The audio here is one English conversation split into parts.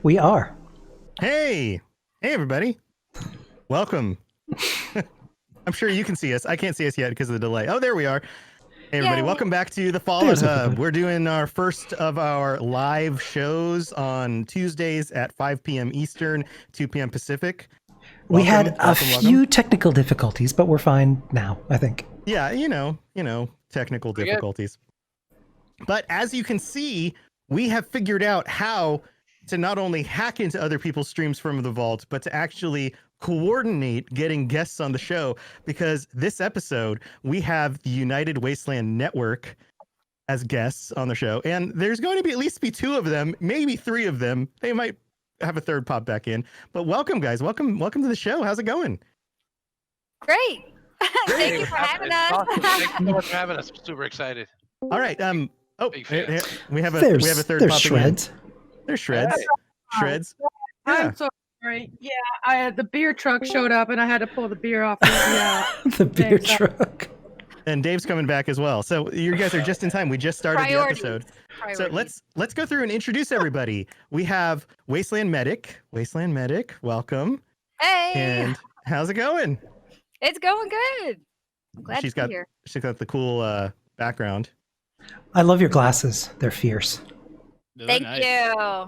We are. Hey everybody. Welcome. I'm sure you can see us. I can't see us yet because of the delay. Oh, there we are. Hey everybody, welcome back to the Fallout There's Hub. everybody. We're doing our first of our live shows on Tuesdays at 5 p.m. Eastern, 2 p.m. Pacific. We had a welcome. few technical difficulties, but we're fine now, I think. Yeah, you know, technical difficulties. But as you can see, we have figured out how to not only hack into other people's streams from the vault, but to actually coordinate getting guests on the show, because this episode we have the United Wasteland Network as guests on the show, and there's going to be at least two of them, maybe three of them. They might have a third pop back in, but welcome guys, welcome to the show. How's it going? Great. Thank you for having us. Awesome. Thank you so much for having us. I'm super excited. All right, oh, Big fans. we have a third There's popping in. Shredz. There's Shredz. Shredz. Yeah. I'm so sorry. Yeah, I had the beer truck showed up and I had to pull the beer off. The beer truck. And Dave's coming back as well. So you guys are just in time. We just started the episode. So let's go through and introduce everybody. We have Wasteland Medic. Wasteland Medic, welcome. Hey. And how's it going? It's going good. I'm glad to be here. She's got the cool background. I love your glasses. They're fierce. Thank you. I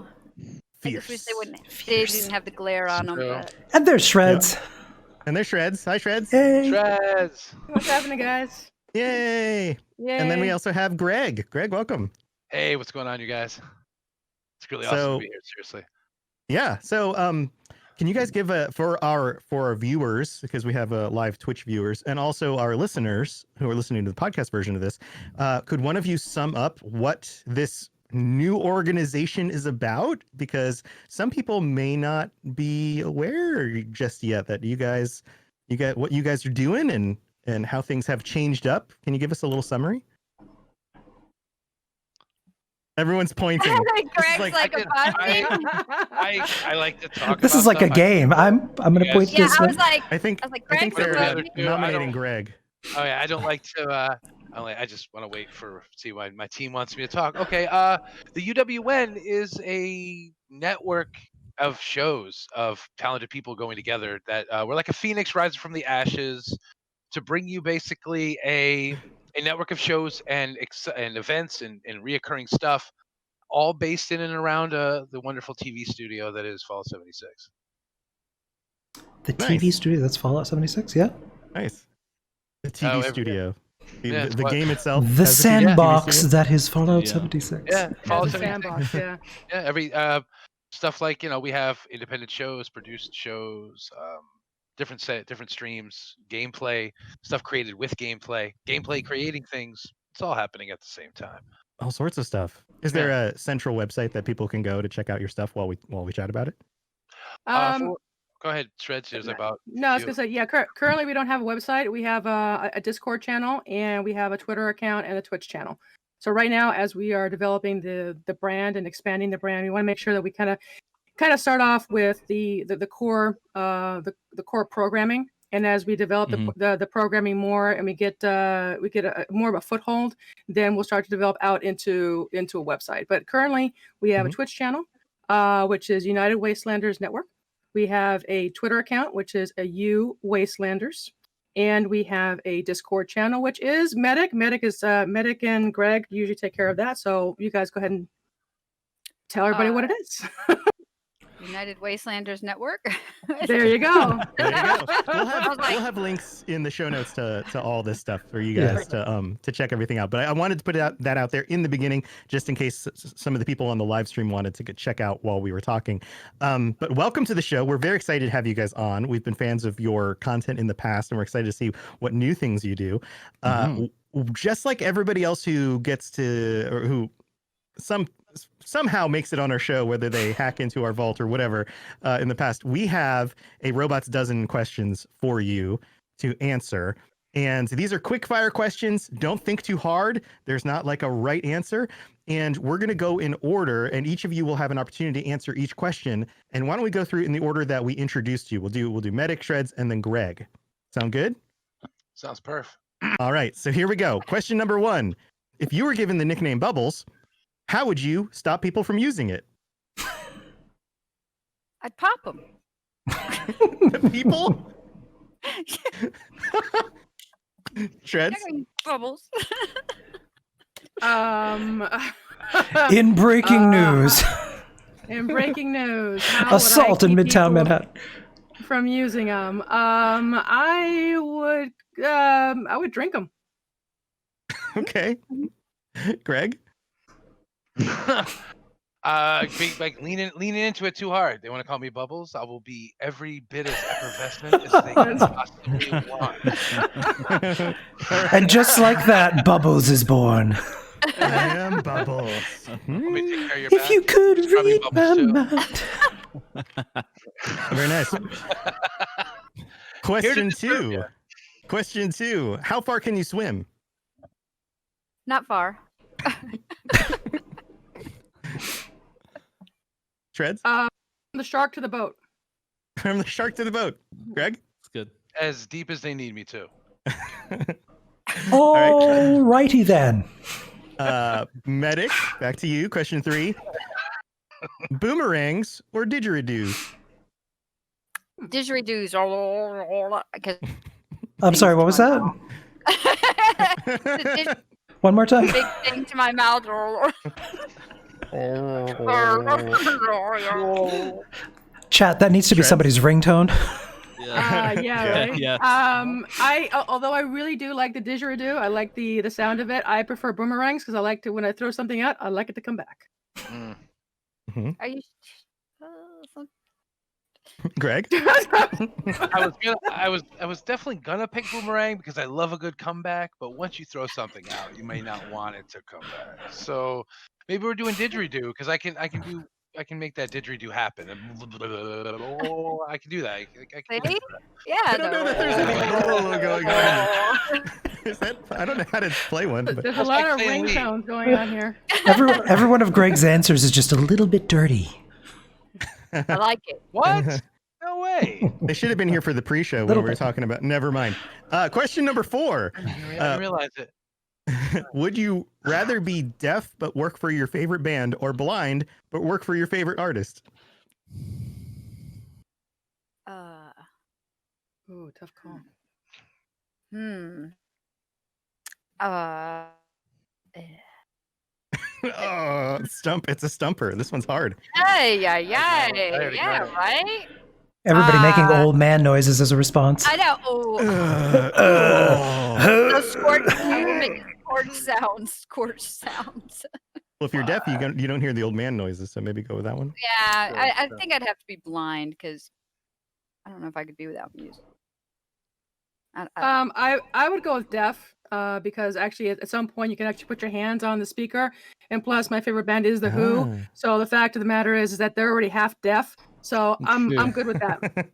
Fierce. just wish they didn't have the glare on them. But... And there's Shredz. Yep. And there's Shredz. Hi, Shredz. Hey. Shredz. What's happening, guys? Yay. Yay. And then we also have Greg. Greg, welcome. Hey, what's going on, you guys? It's really awesome to be here, seriously. Yeah. So, can you guys give for our viewers, because we have live Twitch viewers, and also our listeners who are listening to the podcast version of this, could one of you sum up what this new organization is about? Because some people may not be aware just yet that you get what you guys are doing and how things have changed up. Can you give us a little summary? Everyone's pointing. Greg's like a I like to talk. This is like a game. I'm going to point this one. I think they're nominating Greg. Oh yeah, I don't like to. I just want to wait for see why my team wants me to talk. Okay. The UWN is a network of shows of talented people going together. That we're like a phoenix rising from the ashes to bring you basically a network of shows and events and reoccurring stuff, all based in and around the wonderful TV studio that is Fallout 76. The TV studio, that's Fallout 76, yeah? Nice. The TV studio. The game itself. The sandbox that is Fallout 76. Yeah, Fallout 76. Sandbox, yeah. Yeah, every stuff like, we have independent shows, produced shows, different streams, gameplay, stuff created with gameplay creating things. It's all happening at the same time. All sorts of stuff. Is there a central website that people can go to check out your stuff while we chat about it? Go ahead, Shredz. There's about. No, I was gonna say, yeah. Currently, we don't have a website. We have a Discord channel, and we have a Twitter account and a Twitch channel. So right now, as we are developing the brand and expanding the brand, we want to make sure that we kind of start off with the core core programming, and as we develop the programming more, and we get more of a foothold, then we'll start to develop out into a website. But currently, we have a Twitch channel, which is United Wastelanders Network. We have a Twitter account, which is a U Wastelanders, and we have a Discord channel, which is Medic. Medic and Greg usually take care of that. So you guys go ahead and tell everybody what it is. United Wastelanders Network. There you go. There you go. We'll have links in the show notes to all this stuff for you guys to check everything out. But I wanted to put that out there in the beginning, just in case some of the people on the live stream wanted to check out while we were talking. But welcome to the show. We're very excited to have you guys on. We've been fans of your content in the past, and we're excited to see what new things you do. Just like everybody else who gets to, or who somehow makes it on our show, whether they hack into our vault or whatever, in the past, we have a Robot's Dozen questions for you to answer. And these are quick fire questions. Don't think too hard. There's not like a right answer. And we're going to go in order, and each of you will have an opportunity to answer each question. And why don't we go through in the order that we introduced you? We'll do Medic, Shredz, and then Greg. Sound good? Sounds perf. All right. So here we go. Question number 1. If you were given the nickname Bubbles, how would you stop people from using it? I'd pop them. The people? Shredz? Bubbles. In breaking news, In breaking news, how would I assault in keep Midtown people Manhattan. from using them? I would drink them. Okay. Greg? Like leaning into it too hard. They want to call me Bubbles. I will be every bit as effervescent as they can possibly want. And just like that, Bubbles is born. I am Bubbles. Want me to take care of your If back? you could It's probably read my Bubbles, too. mind. Very nice. Here to Question disturb 2. ya. Question 2. How far can you swim? Not far. Shredz? The shark to the boat. From the shark to the boat. Greg? It's good. As deep as they need me to. All righty then. Medic, back to you. Question 3. Boomerangs or didgeridoos? Didgeridoos. Because I'm sorry, what was that? the One more time. big thing to my mouth. Chat, that needs to be Shredz. somebody's ringtone. Yeah, right. Yeah. Although I really do like the didgeridoo, I like the sound of it. I prefer boomerangs because I like to, when I throw something out, I like it to come back. Mm. Are you? Greg? I was definitely gonna pick boomerang because I love a good comeback, but once you throw something out, you may not want it to come back. So maybe we're doing didgeridoo because I can make that didgeridoo happen. Oh, I can do that. I can do See? that. Yeah. I don't know that there's any going on. Is that, I don't know how to play one. But There's a lot of saying Lee. ringtones going on here. Every one of Greg's answers is just a little bit dirty. I like it. What? No way. they should have been here for the pre-show when we were talking about. Never mind. Question number 4. I didn't realize it. Would you rather be deaf but work for your favorite band, or blind but work for your favorite artist? Ooh, tough call. Oh, stump! It's a stumper. This one's hard. Hey, yeah, I already yeah, got it. right? Everybody making old man noises as a response. I know. Oh, Oh. those squirt sounds. Well, if you're deaf, you don't hear the old man noises, so maybe go with that one. Yeah, I think I'd have to be blind because I don't know if I could be without music. I would go with deaf because actually at some point you can actually put your hands on the speaker, and plus my favorite band is the Who. So the fact of the matter is that they're already half deaf. So I'm good with that.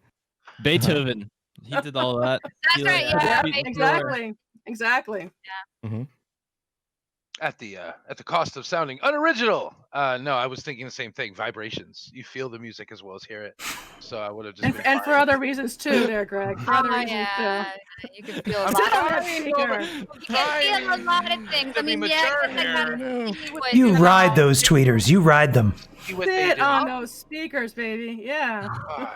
Beethoven. He did all that. That's right, yeah, Exactly. At the cost of sounding unoriginal. No, I was thinking the same thing. Vibrations. You feel the music as well as hear it. So I would have just. And for other reasons too, there, Greg. For other reasons yeah. You can feel a I'm lot too. of Speaker. You can feel a lot of things. I mean, yes, I gotta see what You you're ride about. those tweeters. You ride them. See what they Sit do. on those speakers, baby. Yeah. God.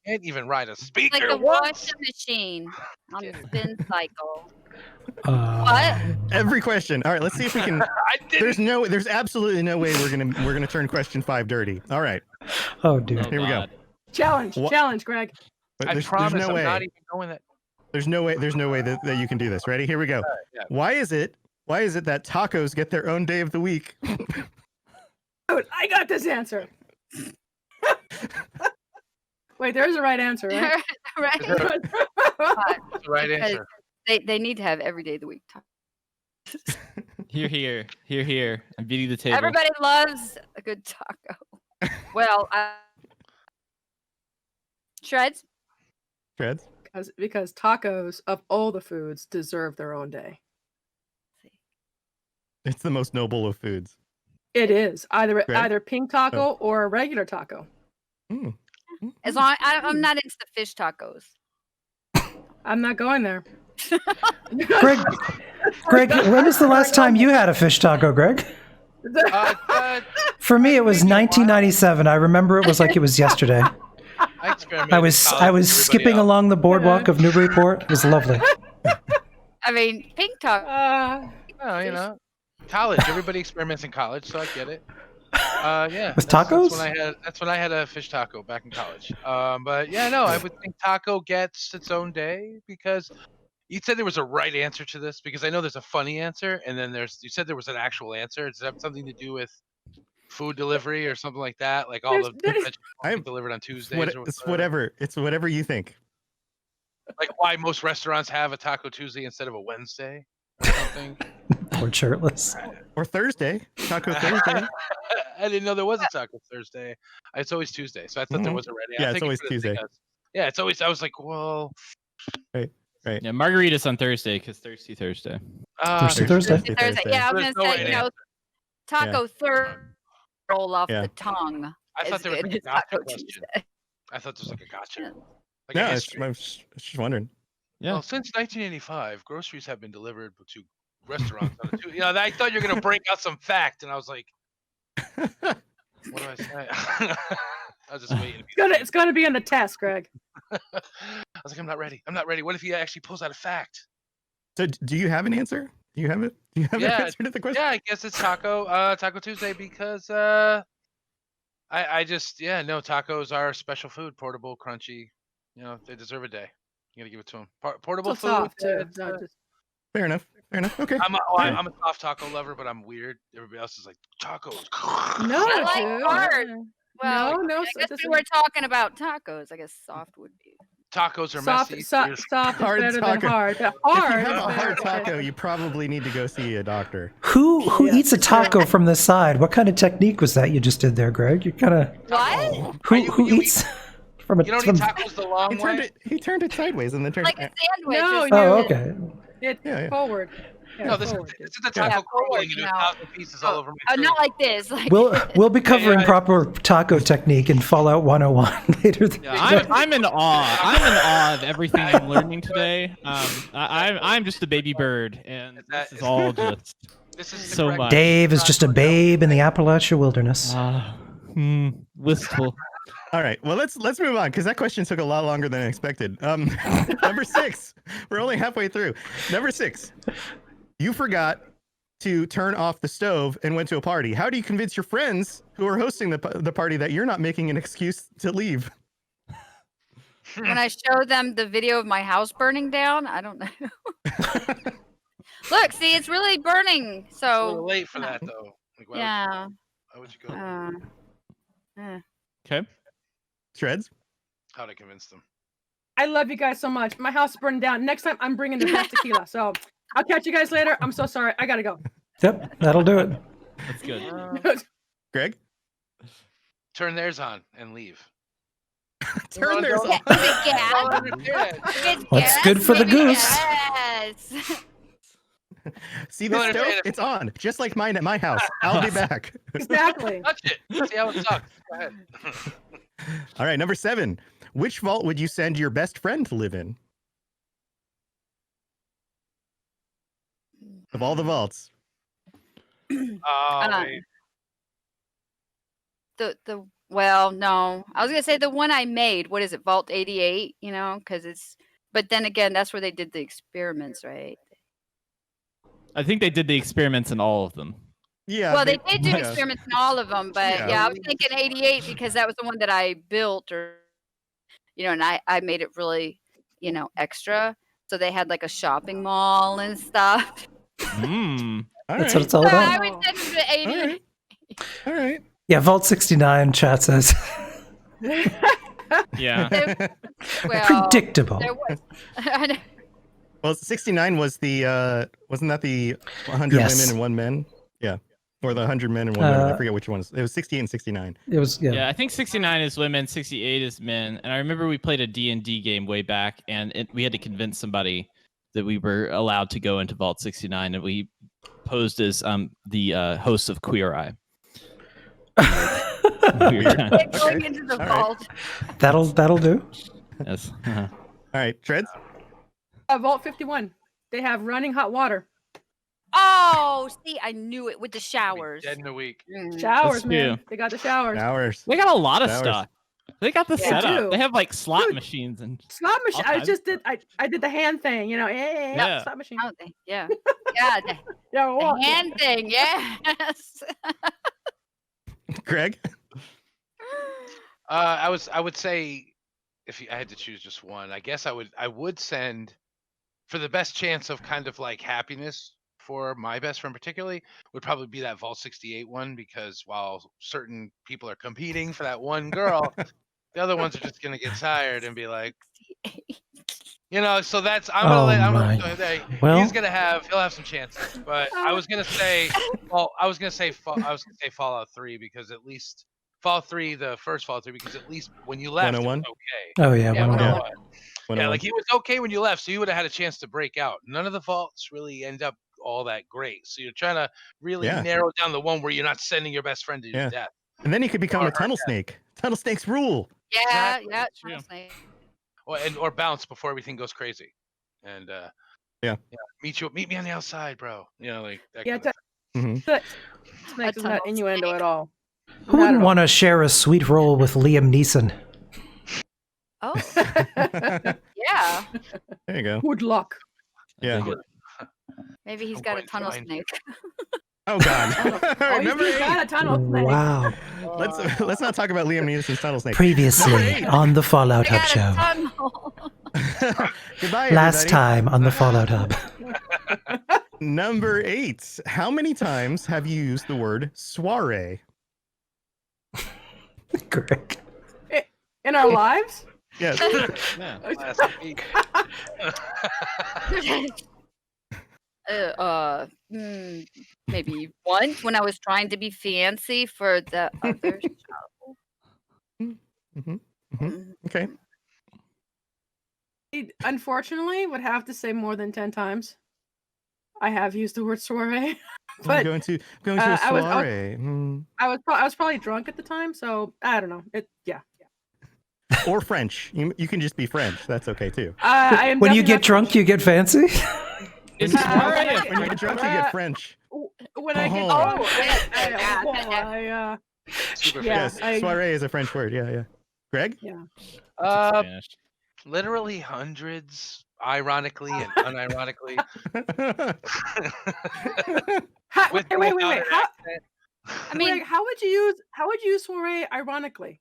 Can't even ride a It's speaker. like the once. washing machine on the spin cycle. What? Every question. All right, let's see if we can. I didn't. There's absolutely no way we're gonna turn question 5 dirty. All right, Oh, dear. here we go. Challenge, Greg. But I promise there's no I'm way. not even going that. There's no way that you can do this. Ready? Here we go. yeah. Why is it that tacos get their own day of the week? Dude, I got this answer. Wait, there's a right answer, right? Right? That's the right Because answer. they need to have every day of the week. Here. I'm beating the table. Everybody loves a good taco. Well, Shredz. Shredz? Because tacos of all the foods deserve their own day. It's the most noble of foods. It is either Greg? pink taco or a regular taco. Mm. As long I'm not into the fish tacos. I'm not going there. Greg, when was the last time you had a fish taco, Greg? For me, it was 1997. I remember it was like it was yesterday. I was skipping along the boardwalk of Newburyport. It was lovely. I mean, pink talk. Oh, you know, college. Everybody experiments in college, so I get it. Yeah. With tacos? That's when I had a fish taco back in college. But yeah, no, I would think taco gets its own day because you said there was a right answer to this because I know there's a funny answer and then you said there was an actual answer. Does that have something to do with food delivery or something like that? Like all the vegetables get delivered on Tuesdays. It's whatever. It's whatever you think. Like why most restaurants have a Taco Tuesday instead of a Wednesday or something. Or shirtless. Or Thursday. Taco Thursday. I didn't know there was a Taco Thursday. It's always Tuesday, so I thought there was already. Yeah, it's always Tuesday. Yeah, it's always. I was like, well. Right. Yeah, margaritas on Thursday because Thirsty Thursday. Thursday. Thursday. Yeah, I was gonna say, Taco Thursday roll off the tongue. I thought there was like a gotcha question. I thought there was like a gotcha. Like no, I was just wondering. Yeah. Well, since 1985, groceries have been delivered to restaurants. I thought you were gonna break out some fact, and I was like, what do I say? I was just waiting. It's gonna be in the test, Greg. I was like, I'm not ready. What if he actually pulls out a fact? So, do you have an answer? Do you have it? Do you have an answer to the question? Yeah, I guess it's Taco Tuesday because I just tacos are special food, portable, crunchy. They deserve a day. You gotta give it to them. Portable food. Soft, too. Fair enough. Okay. I'm a soft taco lover, but I'm weird. Everybody else is like tacos. No, I like hard. Well, no. I guess we were talking about tacos. I guess soft would be. Tacos are soft. messy. Soft is hard better taco. than hard. But If hard. you have a hard is taco, better. you probably need to go see a doctor. Who eats a taco from the side? What kind of technique was that you just did there, Greg? You kind of What? who eats from a? You don't eat tacos the long way. He turned it sideways and then turned Like a it. sandwich. No, or no. Oh, something. okay. It's forward. Yeah, No, this is the taco crawling into 1,000 pieces all over my Not like this. Like We'll be covering proper taco technique in Fallout 101 later. I'm in awe. I'm in awe of everything I'm learning today. I'm just a baby bird, and this is all just so much. Dave is just a babe in the Appalachia wilderness. Wistful. All right. Well, let's move on because that question took a lot longer than I expected. Number 6. We're only halfway through. Number 6. You forgot to turn off the stove and went to a party. How do you convince your friends who are hosting the party that you're not making an excuse to leave? when I show them the video of my house burning down, I don't know. Look, see, it's really burning. It's a So little late for that though. Like, why would you go? Okay. Shredz? How'd I convince them? I love you guys so much. My house is burning down. Next time I'm bringing the best tequila. So I'll catch you guys later. I'm so sorry. I gotta go. Yep, that'll do it. That's good. Greg? Turn theirs on and leave. Turn theirs Yeah, on. is it gas? If it's What's gas, good for the maybe goose? yes. See the stove? It's on, just like mine at my house. I'll be back. Exactly. Touch it. See how it sucks. Go ahead. All right, number 7. Which vault would you send your best friend to live in? Of all the vaults. Oh, wait. Well, no, I was gonna say the one I made. What is it, Vault 88? Because it's. But then again, that's where they did the experiments, right? I think they did the experiments in all of them. Yeah. Well, they did do experiments in all of them, but Yeah. I was thinking 88 because that was the one that I built, and I made it really, extra. So they had like a shopping mall and stuff. Mm. That's what it's all So about. I would send them to 88. All right. Yeah, Vault 69, chat says. Yeah. Well, Predictable. there was. Well, 69 was the wasn't that the 100 Yes. women and 1 man? Yeah. Or the 100 men and 1 woman. I forget which ones. It was 68 and 69. It was Yeah, I think 69 is women, 68 is men. And I remember we played a D&D game way back, and we had to convince somebody that we were allowed to go into Vault 69, and we posed as the hosts of Queer Eye. Going into the vault. That'll do. Yes. All right, Shredz? Vault 51. They have running hot water. Oh, see, I knew it with the I'll be showers. dead in a week. Showers, That's man. true. They got the showers. Hours. They got a lot of Showers. stuff. They got the They setup. do. They have like slot Dude. machines and Slot machine. all I kinds just of did. I did the hand thing. Yeah. Slot machine. Oh, yeah. Yeah, the Yeah. Well, hand thing. Yes. Greg? I would say I had to choose just one, I guess I would send, for the best chance of kind of like happiness for my best friend particularly, would probably be that Vault 68 one, because while certain people are competing for that one girl, the other ones are just gonna get tired and be like, so that's he'll have some chances. But I was gonna say Fallout 3, because at least Fallout 3, the first Fallout 3, because at least when you left, it was 101? okay. Oh yeah, Yeah, 101. 101. Yeah, like he was okay when you left, so you would have had a chance to break out. None of the vaults really end up all that great, so you're trying to really narrow down the one where you're not sending your best friend to your death. And then you could become a tunnel snake. Tunnel snakes rule. Yeah, Exactly. yeah. True. Or bounce before everything goes crazy, and meet me on the outside, bro. Like that. Yeah. Kind of Snakes is not tunnel innuendo snake. at all. Who wouldn't want to share a sweet roll with Liam Neeson? Oh, yeah. There you go. Good luck. Yeah. Maybe he's I'm got a going tunnel blind. snake. Oh God. Oh, Number he's got 8. a tunnel snake. Wow. Let's not talk about Liam Neeson's tunnel snake. Previously on the Fallout I Hub got a show. tunnel. Goodbye, Last everybody. time on the Fallout Hub. Number 8. How many times have you used the word soiree? Greg. In our lives? Yes. Yeah. last week. Maybe once when I was trying to be fancy for the other show. Okay. Unfortunately, would have to say more than 10 times. I have used the word soiree, I'm but going to a I was- soiree. I was probably drunk at the time, so I don't know. Or French. You can just be French. That's okay too. I am When you definitely get not drunk, you get fancy? Is soiree a When you get drunk, you get French. when I get Oh. drunk. Super Yes, fancy. Soiree is a French word. Yeah. Greg? Spanish? Literally hundreds, ironically and unironically. With Wait. without an How, accent. I mean, Greg, how would you use soiree ironically?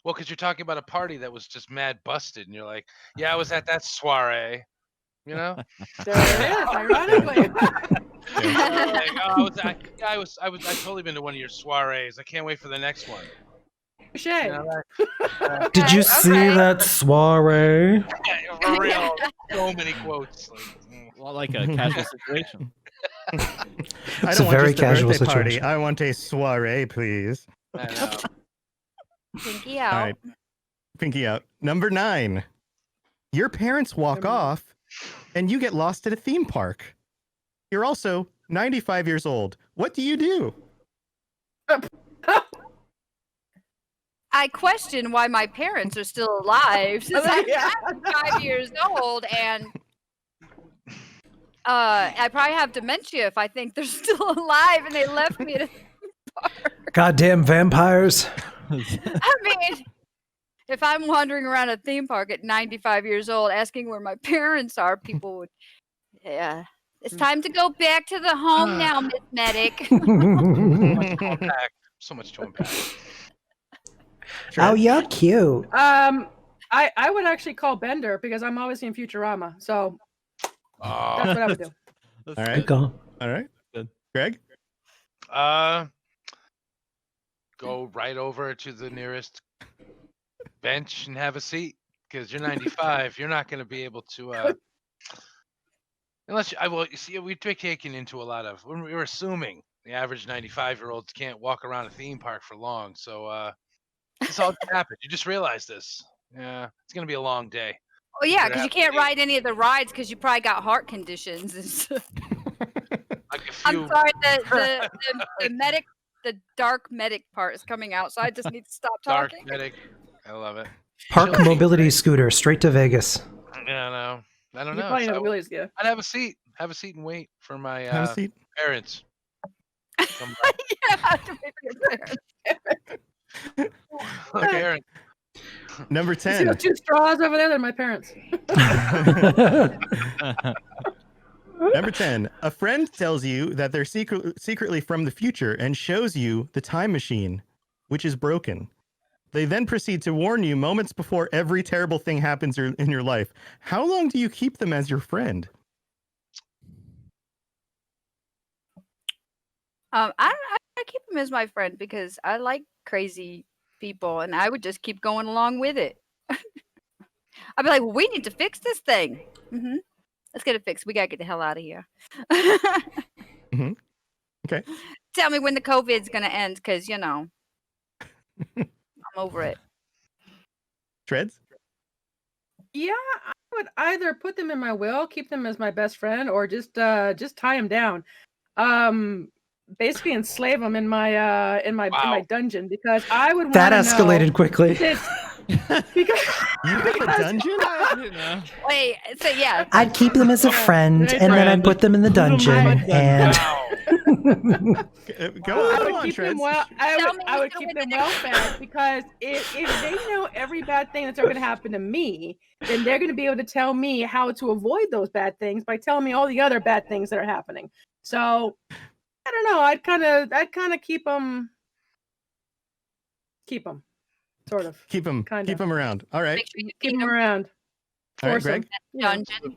Well, because you're talking about a party that was just mad busted, and you're like, "Yeah, I was at that soiree," you know. There it is, ironically. Like, oh, I totally been to one of your soirees. I can't wait for the next one. Touche. You know, Did you see that soiree? for real, so many quotes. A lot like a casual situation. I It's don't a want very just casual birthday party. situation. I want a soiree, please. I know. Pinky out. All right. Pinky out. Number 9. Your parents walk Number 9. off and you get lost at a theme park. You're also 95 years old. What do you do? I question why my parents are still alive since I'm Yeah. 5 years old, and I probably have dementia if I think they're still alive and they left me at a Goddamn vampires. I mean, if I'm wandering around a theme park at 95 years old asking where my parents are, people would, yeah. It's time to go back to the home now, Miss Medic. So much to unpack. Oh, you're cute. I would actually call Bender because I'm always in Futurama, so that's what I would do. That's All right. Good call. All right. Good. Greg? Go right over to the nearest bench and have a seat, because you're 95. You're not going to be able to, unless you see, we're taking into a lot of. We're assuming the average 95-year-olds can't walk around a theme park for long, so this all can happen. You just realized this. Yeah, it's going to be a long day. Oh yeah, because you can't ride any of the rides because you probably got heart conditions. And stuff. Like a I'm few. sorry, the medic, the dark medic part is coming out, so I just need to stop Dark talking. medic. I love it. Park mobility scooter straight to Vegas. Yeah, no. I don't You know. probably know So Willie's gift. I'd have a seat. Have a seat and wait for my Have a seat. Parents. Come on. Yeah, I have to wait for your parents. Parents. Number You see 10. those 2 straws over there? They're my parents. Number 10. A friend tells you that they're secretly from the future and shows you the time machine, which is broken. They then proceed to warn you moments before every terrible thing happens in your life. How long do you keep them as your friend? I keep him as my friend because I like crazy people, and I would just keep going along with it. I'd be like, well, we need to fix this thing. Let's get it fixed. We gotta get the hell out of here. Okay. Tell me when the COVID's gonna end, because I'm over it. Shredz? Yeah, I would either put them in my will, keep them as my best friend, or just tie them down. Basically enslave them in my in my dungeon, because I would want That to escalated quickly. because You have a dungeon? Wait, so yeah. I'd keep them as a friend, and then I'd put them in the dungeon, and Go I on, would keep them Shredz. well. Tell me I would what's keep going them to well fed, because if they know every bad thing that's ever going to happen to me, then they're going to be able to tell me how to avoid those bad things by telling me all the other bad things that are happening. So I don't know. I'd kind of keep them, sort of. Keep them around. All right. Make sure you Keep feed them them around. All right, Force 'em. Greg. dungeon.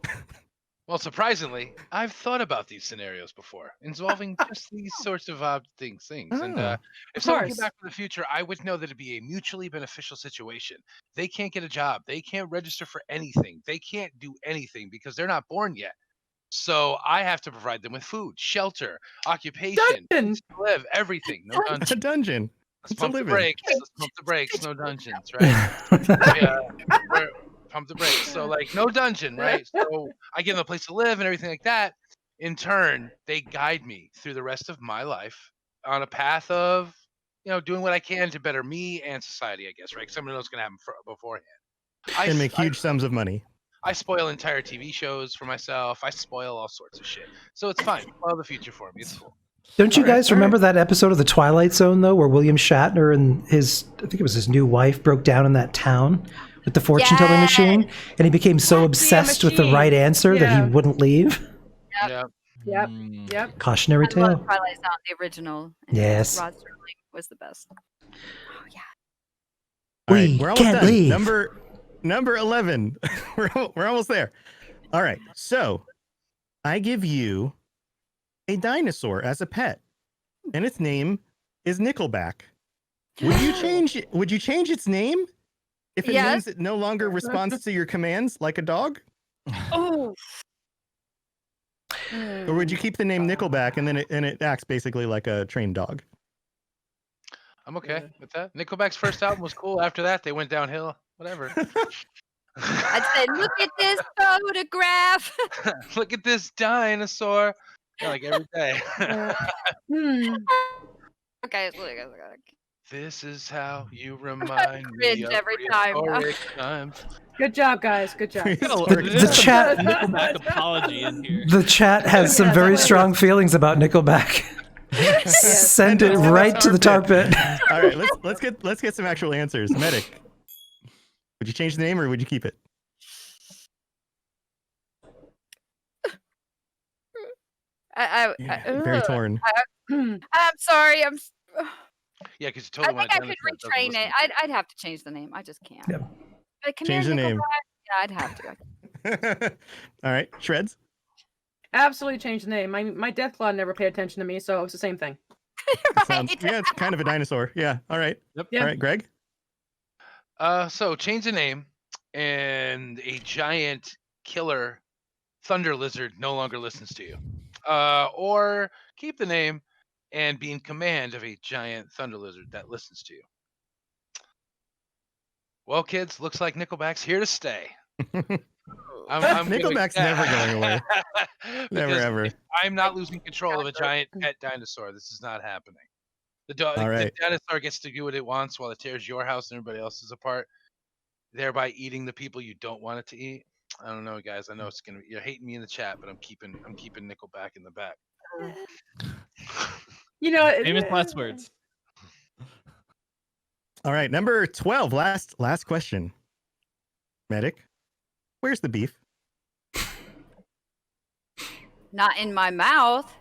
Well, surprisingly, I've thought about these scenarios before, involving just these sorts of things. And Oh, if someone came course. back from the future, I would know that it'd be a mutually beneficial situation. They can't get a job. They can't register for anything. They can't do anything because they're not born yet. So I have to provide them with food, shelter, occupation, Dungeon. place to live, everything. No a dungeons. dungeon. Let's It's a pump the living. brakes. Let's pump the brakes. No dungeons, right? Pump the brakes. So like no dungeon, right? So I give them a place to live and everything like that. In turn, they guide me through the rest of my life on a path of, doing what I can to better me and society, I guess, right? Because someone knows what's going to happen beforehand. And make huge sums of money. I spoil entire TV shows for myself. I spoil all sorts of shit. So it's fine. Spoil the future for me. It's cool. Don't you guys remember that episode of The Twilight Zone, though, where William Shatner and I think it was his new wife, broke down in that town with the fortune-telling machine, and he became so obsessed with the right answer that he wouldn't leave? Yeah. Yep. Cautionary I love tale. Twilight Zone, the original. And Yes. Rod Serling was the best. Oh yeah. All right, We we're almost can't done. leave. Number 11. we're almost there. All right. So I give you a dinosaur as a pet, and its name is Nickelback. Would you change its name if it means it no longer responds to your commands like a dog? Oh. Or would you keep the name Nickelback and then it acts basically like a trained dog? I'm okay with that. Nickelback's first album was cool. After that, they went downhill. Whatever. I'd say, look at this photograph. Look at this dinosaur. Like every day. Okay. This is how you remind me cringe of every time, though. prehistoric times. Good job, guys. Good job. The chat, Nickelback apology in here. the chat has some very strong feelings about Nickelback. Send it right to the tar pit. All right, let's get some actual answers. Medic, would you change the name or would you keep it? Very torn. I'm sorry. Yeah, because you told I him think I could retrain it. I'd have to change the name. I just can't. Yep. But Change the name. Yeah, I'd have to. All right, Shredz. Absolutely change the name. My death claw never paid attention to me, so it's the same thing. Yeah, it's kind of a dinosaur. Yeah. All right. Yep. All right, Greg. So change the name, and a giant killer thunder lizard no longer listens to you. Or keep the name and be in command of a giant thunder lizard that listens to you. Well, kids, looks like Nickelback's here to stay. Nickelback's never going away. Never ever. I'm not losing control of a giant pet dinosaur. This is not happening. The dinosaur gets to do what it wants while it tears your house and everybody else's apart, thereby eating the people you don't want it to eat. I don't know, guys. I know you're hating me in the chat, but I'm keeping Nickelback in the back. You know, Famous last words. All right, number 12. Last question. Medic, where's the beef? Not in my mouth.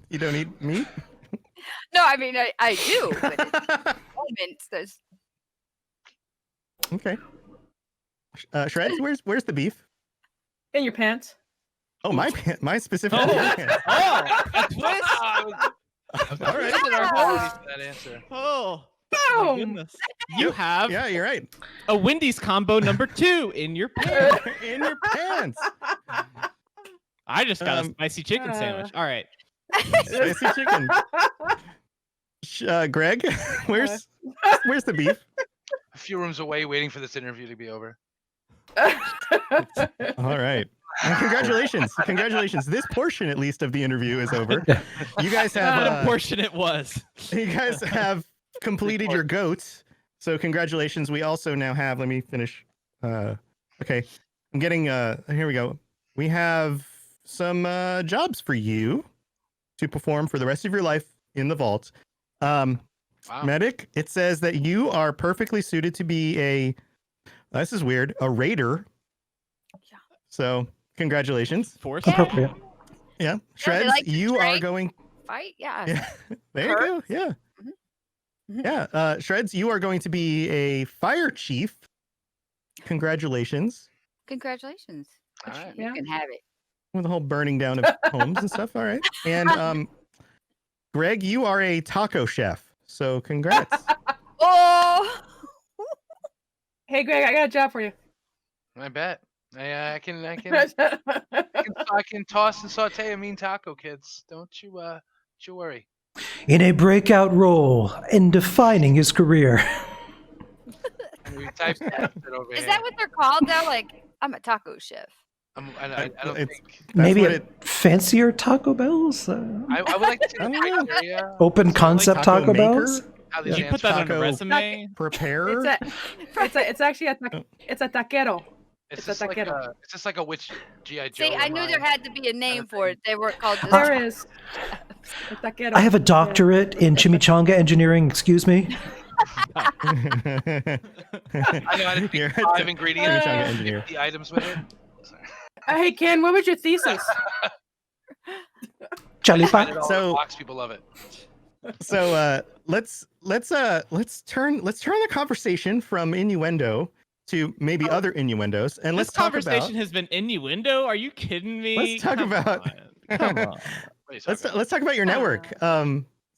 You don't eat meat? No, I mean I do, but it's moments. There's Okay. Shredz, where's the beef? in your pants. Oh, my specific. Oh, a twist. All right. That answer. Oh, my Boom. goodness. You have Yeah, you're right. a Wendy's combo number 2 in your pants. In your pants. I just got a Um, spicy chicken sandwich. All right. Spicy chicken. Greg, where's the beef? A few rooms away, waiting for this interview to be over. All right. And congratulations. This portion, at least, of the interview is over. You guys What have a portion it was. you guys have completed your goats. So congratulations. We also now have. Let me finish. Okay. I'm getting. Here we go. We have some jobs for you to perform for the rest of your life in the vault. Wow. Medic, it says that you are perfectly suited to be a. This is weird. A raider. Yeah. So congratulations. Force. Appropriate. Yeah, Yeah, Shredz, they like to you are drink. going. fight. Yeah. Yeah, there you go. Yeah, Mhm. yeah. Shredz, you are going to be a fire chief. Congratulations. Congratulations. All right. You Yeah. can have it. With the whole burning down of homes and stuff. All right. And Greg, you are a taco chef. So congrats. Oh. Hey, Greg, I got a job for you. I bet. I can toss and saute a mean taco, kids. Don't you worry. In a breakout role in defining his career. We typed that over Is here. that what they're called though? Like, I'm a taco chef. I don't It's- think. That's Maybe what at fancier Taco Bells? I would like to see I the don't know. criteria. Open concept Taco maker, Bells? How these You put that on a Taco resume. preparer. It's actually it's a taquero. It's It's a just like taquero. it's just like a witch GI Joe. See, I knew there had to be a name for it. They weren't called just There is. A taquero. I have a doctorate in chimichanga engineering, excuse me. I know how to You're pick a 5 ingredients, chimichanga and engineer. 50 items with it. Hey, Ken, what was your thesis? Find it Chalipa. all in So- the box, people love it. So let's turn the conversation from innuendo to maybe other innuendos, and let's This talk conversation about has been innuendo. Are you kidding me? Let's talk Come about- on. Come on. What are you talking about? let's talk about your network.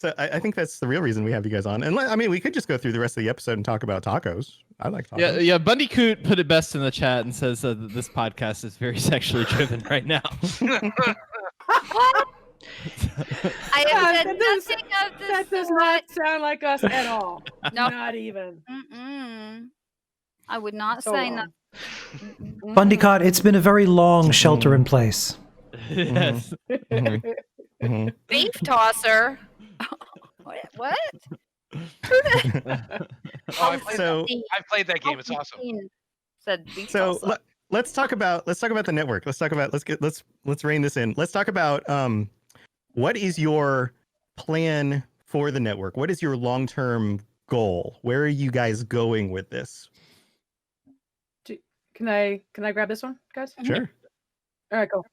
So I think that's the real reason we have you guys on. And I mean, we could just go through the rest of the episode and talk about tacos. I like tacos. Yeah. Bundy Coot put it best in the chat and says that this podcast is very sexually driven right now. What? I have said That does- nothing of this That does sort. not sound like us at all. No. Not even. Mm-mm. I would not So say wrong. nothing. Bundicott, it's been a very long shelter in place. Yes. Mhm. Beef tosser. What? Oh, I played So I've played that game. It's awesome. Said beef so tosser. let's talk about the network. Let's rein this in. Let's talk about what is your plan for the network? What is your long-term goal? Where are you guys going with this? Can I grab this one, guys? Sure. All right, cool.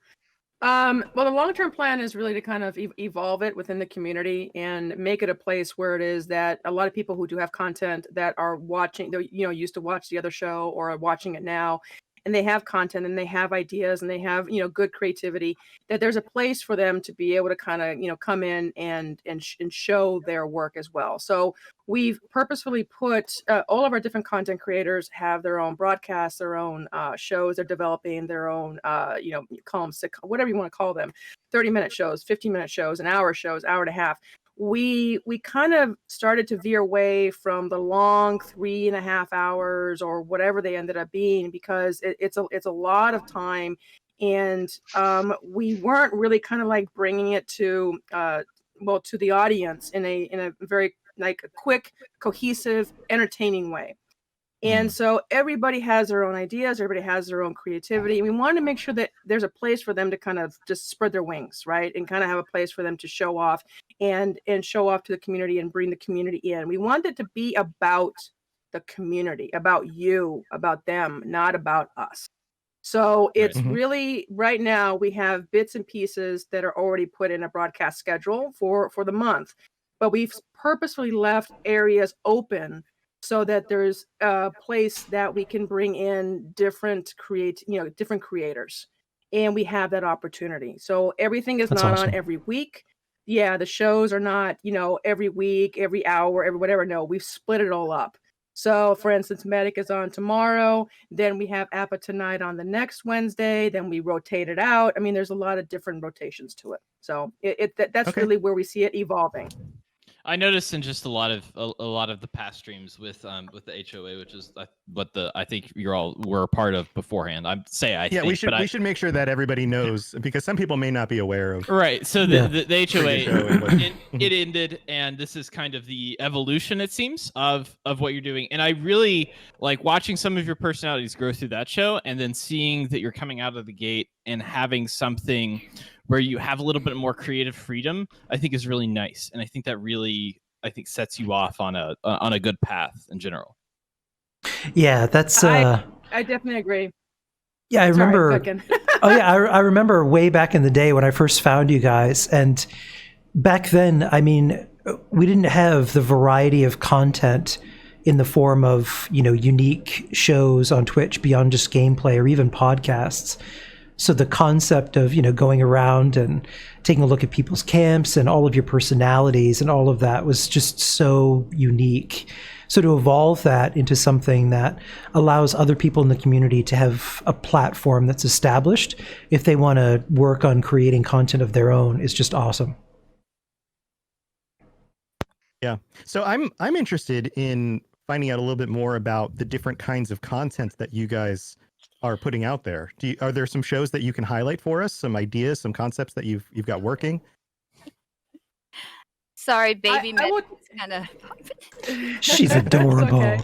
Well, the long-term plan is really to kind of evolve it within the community and make it a place where it is that a lot of people who do have content that are watching, used to watch the other show or are watching it now, and they have content and they have ideas and they have, good creativity, that there's a place for them to be able to kind of, come in and show their work as well. So we've purposefully put all of our different content creators have their own broadcasts, their own shows. They're developing their own, call them whatever you want to call them, 30-minute shows, 15-minute shows, an hour shows, hour and a half. We kind of started to veer away from the long 3.5 hours or whatever they ended up being, because it's a lot of time, and we weren't really kind of like bringing it to the audience in a very like a quick, cohesive, entertaining way. And so everybody has their own ideas, everybody has their own creativity. And we wanted to make sure that there's a place for them to kind of just spread their wings, right? And kind of have a place for them to show off and show off to the community and bring the community in. We wanted it to be about the community, about you, about them, not about us. So it's really, right now, we have bits and pieces that are already put in a broadcast schedule for the month. But we've purposefully left areas open so that there's a place that we can bring in different creators. And we have that opportunity. So everything is That's not awesome. on every week. Yeah, the shows are not, every week, every hour, every whatever. No, we've split it all up. So, for instance, Medic is on tomorrow. Then we have Appa Tonight on the next Wednesday. Then we rotate it out. I mean, there's a lot of different rotations to it. So that's really where we see it evolving. I noticed in just a lot of the past streams with the HOA, which is what I think you all were a part of beforehand. We should make sure that everybody knows, because some people may not be aware of. Right. So the HOA it ended, and this is kind of the evolution, it seems, of what you're doing. And I really like watching some of your personalities grow through that show, and then seeing that you're coming out of the gate and having something where you have a little bit more creative freedom, I think is really nice. And I think that really, sets you off on a good path in general. Yeah, that's I definitely agree. Yeah, I remember. I remember way back in the day when I first found you guys, and back then, I mean, we didn't have the variety of content in the form of, unique shows on Twitch beyond just gameplay or even podcasts. So the concept of, going around and taking a look at people's camps and all of your personalities and all of that was just so unique. So to evolve that into something that allows other people in the community to have a platform that's established if they want to work on creating content of their own is just awesome. Yeah. So I'm interested in finding out a little bit more about the different kinds of content that you guys are putting out there. Are there some shows that you can highlight for us? Some ideas, some concepts that you've got working? Sorry, baby. Kind of. She's adorable.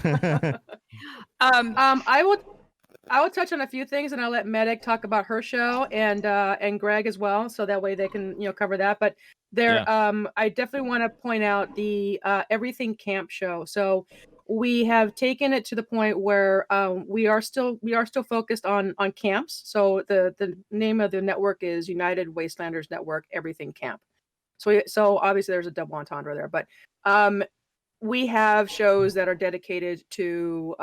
I will touch on a few things, and I'll let Medic talk about her show and Greg as well, so that way they can cover that. But I definitely want to point out the Everything Camp show. So we have taken it to the point where we are still focused on camps. So the name of the network is United Wastelanders Network, Everything Camp. So obviously there's a double entendre there, but we have shows that are dedicated to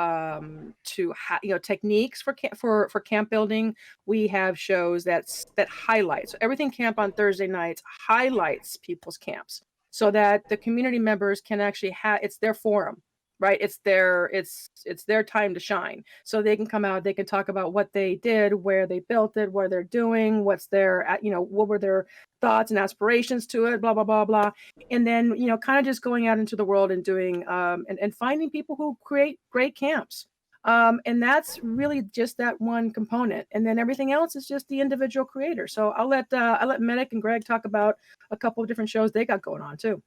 techniques for camp building. We have shows that highlight. So Everything Camp on Thursday nights highlights people's camps so that the community members can actually it's their forum. Right, it's their time to shine. So they can come out, they can talk about what they did, where they built it, what they're doing, what's their what were their thoughts and aspirations to it, blah blah blah blah. And then kind of just going out into the world and doing and finding people who create great camps. And that's really just that one component. And then everything else is just the individual creator. So I'll let Medic and Greg talk about a couple of different shows they got going on too.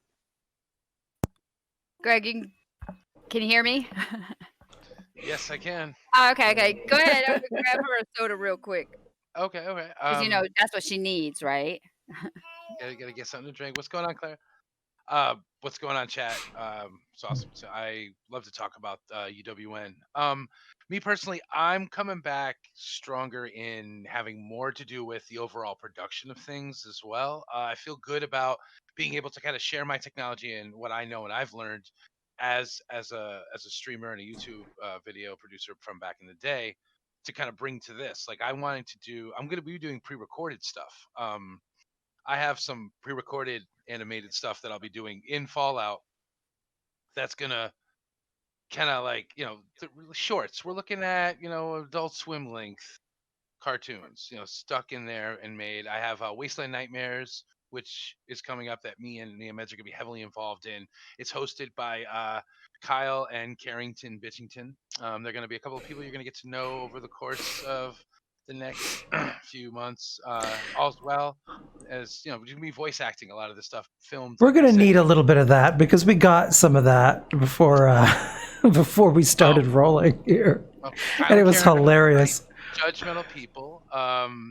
Greg, can you hear me? Yes, I can. Okay. Go ahead. I'm gonna grab her a soda real quick. Okay. Because that's what she needs, right? Gotta get something to drink. What's going on, Claire? What's going on, chat? It's awesome. So I love to talk about UWN. Me personally, I'm coming back stronger in having more to do with the overall production of things as well. I feel good about being able to kind of share my technology and what I know and I've learned as a streamer and a YouTube video producer from back in the day to kind of bring to this. Like I'm going to be doing pre-recorded stuff. I have some pre-recorded animated stuff that I'll be doing in Fallout. That's gonna kind of like the shorts. We're looking at Adult Swim length cartoons, stuck in there and made. I have Wasteland Nightmares, which is coming up that me and Meds are gonna be heavily involved in. It's hosted by Kyle and Carrington Bitchington. They're gonna be a couple of people you're gonna get to know over the course of the next few months, as well as we're gonna be voice acting a lot of this stuff filmed. We're gonna need a little bit of that because we got some of that before before we started rolling here, Kyle and it was Karen are hilarious. judgmental people.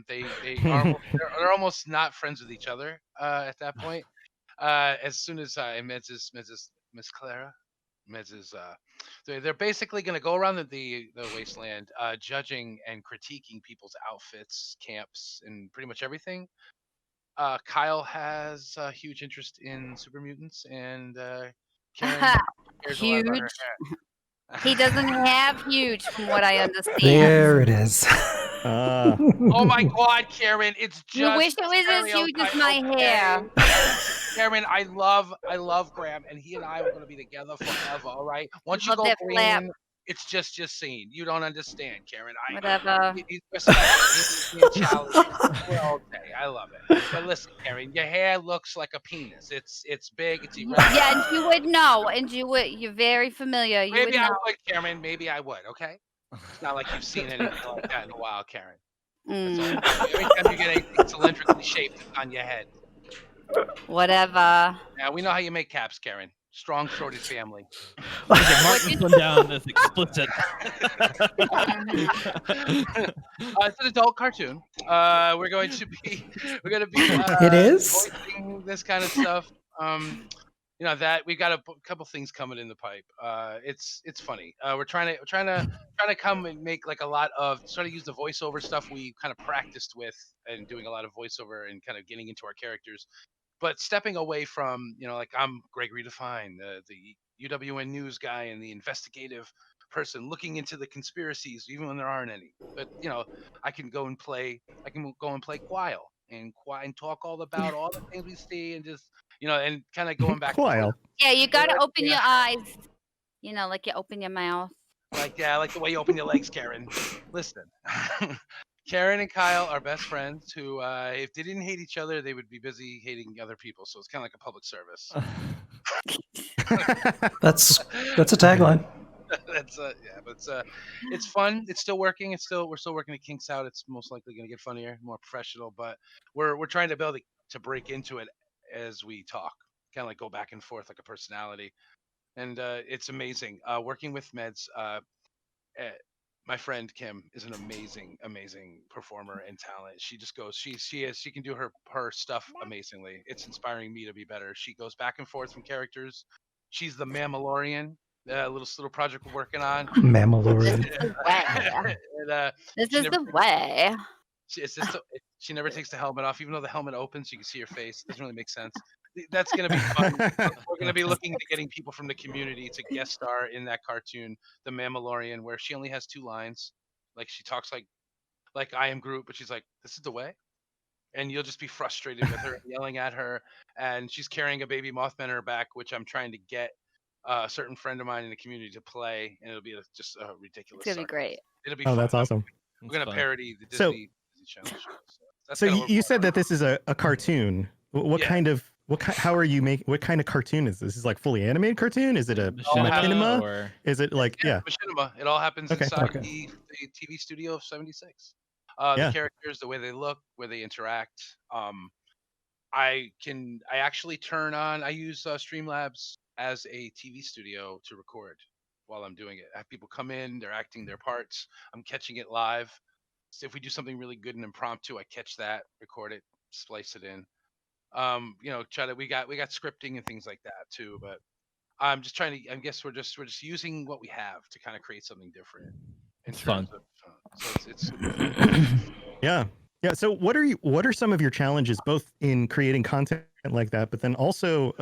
They're almost not friends with each other at that point. As soon as Miss Clara, Mrs. They're basically going to go around the wasteland, judging and critiquing people's outfits, camps, and pretty much everything. Kyle has a huge interest in super mutants, and Karen cares a lot about her Huge. hair. He doesn't have huge, from what I understand. There it is. Oh my God, Karen! It's just You wish it was as huge as my hair. Karen, I love Graham, and he and I are going to be together forever. All right. Once you Love go that flap. green, it's just scene. You don't understand, Karen. Whatever. He's respectful. He's challenged. We're okay. I love it. But listen, Karen, your hair looks like a penis. It's big. It's erect. Yeah, and you would know, and you're very familiar. You Maybe would I know. would, Karen. Maybe I would. Okay. It's not like you've seen anything like that in a while, Karen. Mm, Every time you get anything cylindrically shaped on your head. whatever. Yeah, we know how you make caps, Karen. Strong-throated family. Mark this one down as explicit. It's an adult cartoon. We're going to be It is? voicing this kind of stuff. That we got a couple things coming in the pipe. It's funny. We're trying to come and make like a lot of try to use the voiceover stuff we kind of practiced with and doing a lot of voiceover and kind of getting into our characters, but stepping away from like I'm Gregredefined, the UWN news guy and the investigative person looking into the conspiracies even when there aren't any. But I can go and play Quile and talk all about all the things we see and just and kind of going back and Quile. forth. Yeah, you gotta open Yeah. your eyes. Like you open your mouth. Like the way you open your legs, Karen. Listen. Karen and Kyle are best friends who, if they didn't hate each other, they would be busy hating other people. So it's kind of like a public service. That's a tagline. That's but it's fun. It's still working. We're still working the kinks out. It's most likely going to get funnier, more professional. But we're trying to build to break into it as we talk, kind of like go back and forth like a personality. And it's amazing working with Meds. My friend Kim is an amazing performer and talent. She just goes, she can do her stuff amazingly. It's inspiring me to be better. She goes back and forth from characters. She's the Mammalorian, little project we're working on. Mammalorian. This is the way. She never takes the helmet off, even though the helmet opens, you can see her face. It doesn't really make sense. That's going to be fun. We're going to be looking to getting people from the community to guest star in that cartoon, The Mammalorian, where she only has 2 lines. Like she talks like I am Groot, but she's like, this is the way. And you'll just be frustrated with her, yelling at her. And she's carrying a baby Mothman on her back, which I'm trying to get a certain friend of mine in the community to play. And it'll be just a ridiculous. It's going to be great. It'll be Oh, fun. that's awesome. We're going to parody the So- Disney Channel show. That's So kinda what you we're said that this is a cartoon. What Yeah. kind of how are you making? What kind of cartoon is this? Is it like fully animated cartoon? Is it a machinima? Or Is it like yeah? Machinima. It all happens Okay, inside okay. the TV studio of 76. Yeah. The characters, the way they look, where they interact. I actually turn on. I use Streamlabs as a TV studio to record while I'm doing it. I have people come in, they're acting their parts. I'm catching it live. So if we do something really good and impromptu, I catch that, record it, splice it in. We got scripting and things like that too. But I'm just trying to. I guess we're just using what we have to kind of create something different. It's fun. So it's super fun. Yeah. Yeah. So what are some of your challenges both in creating content like that, but then also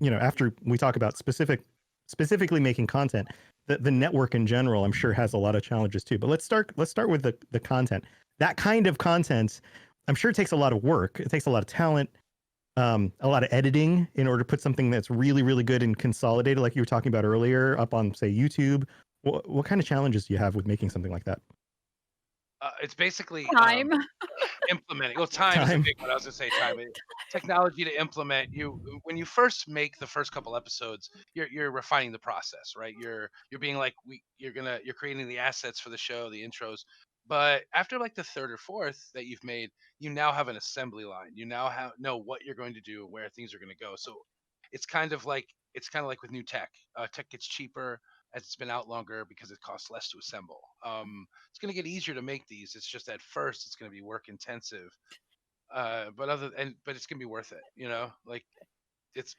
after we talk about specifically making content, the network in general, I'm sure has a lot of challenges too. But let's start with the content. That kind of content, I'm sure it takes a lot of work. It takes a lot of talent, a lot of editing in order to put something that's really, really good and consolidated, like you were talking about earlier, up on, say, YouTube. What kind of challenges do you have with making something like that? It's basically Time. implementing. Well, time is a Time. big one. I was gonna say time. Technology to implement. When you first make the first couple episodes, you're refining the process, right? You're being like you're creating the assets for the show, the intros. But after like the third or fourth that you've made, you now have an assembly line. You now know what you're going to do, where things are going to go. So it's kind of like with new tech. Tech gets cheaper has it spin out longer because it costs less to assemble. It's going to get easier to make these. It's just at first it's going to be work intensive. But it's going to be worth it, you know? Like it's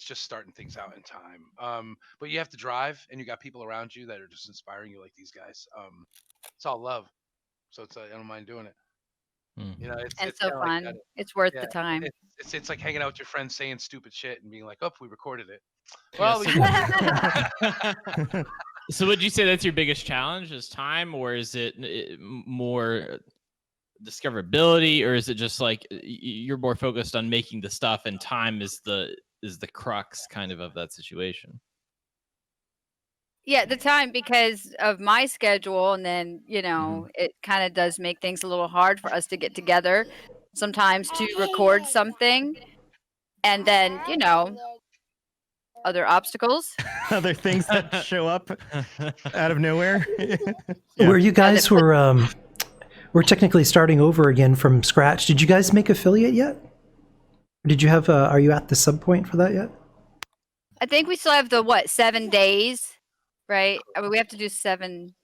just starting things out in time. But you have to drive and you got people around you that are just inspiring you like these guys. It's all love. So I don't mind doing it. You know, it's so kinda fun. like It's worth yeah, the time. it's like hanging out with your friends saying stupid shit and being like, "Oh, we recorded it." Yes. Well, So would you say that's your biggest challenge is time, or is it more discoverability, or is it just like you're more focused on making the stuff and time is the crux kind of that situation? Yeah, the time because of my schedule, and then it kind of does make things a little hard for us to get together sometimes to record something, and then other obstacles. Other things that show up out of nowhere. Where you guys were technically starting over again from scratch. Did you guys make affiliate yet? Or did you have? Are you at the sub point for that yet? I think we still have the 7 days, right? I mean, we have to do 7.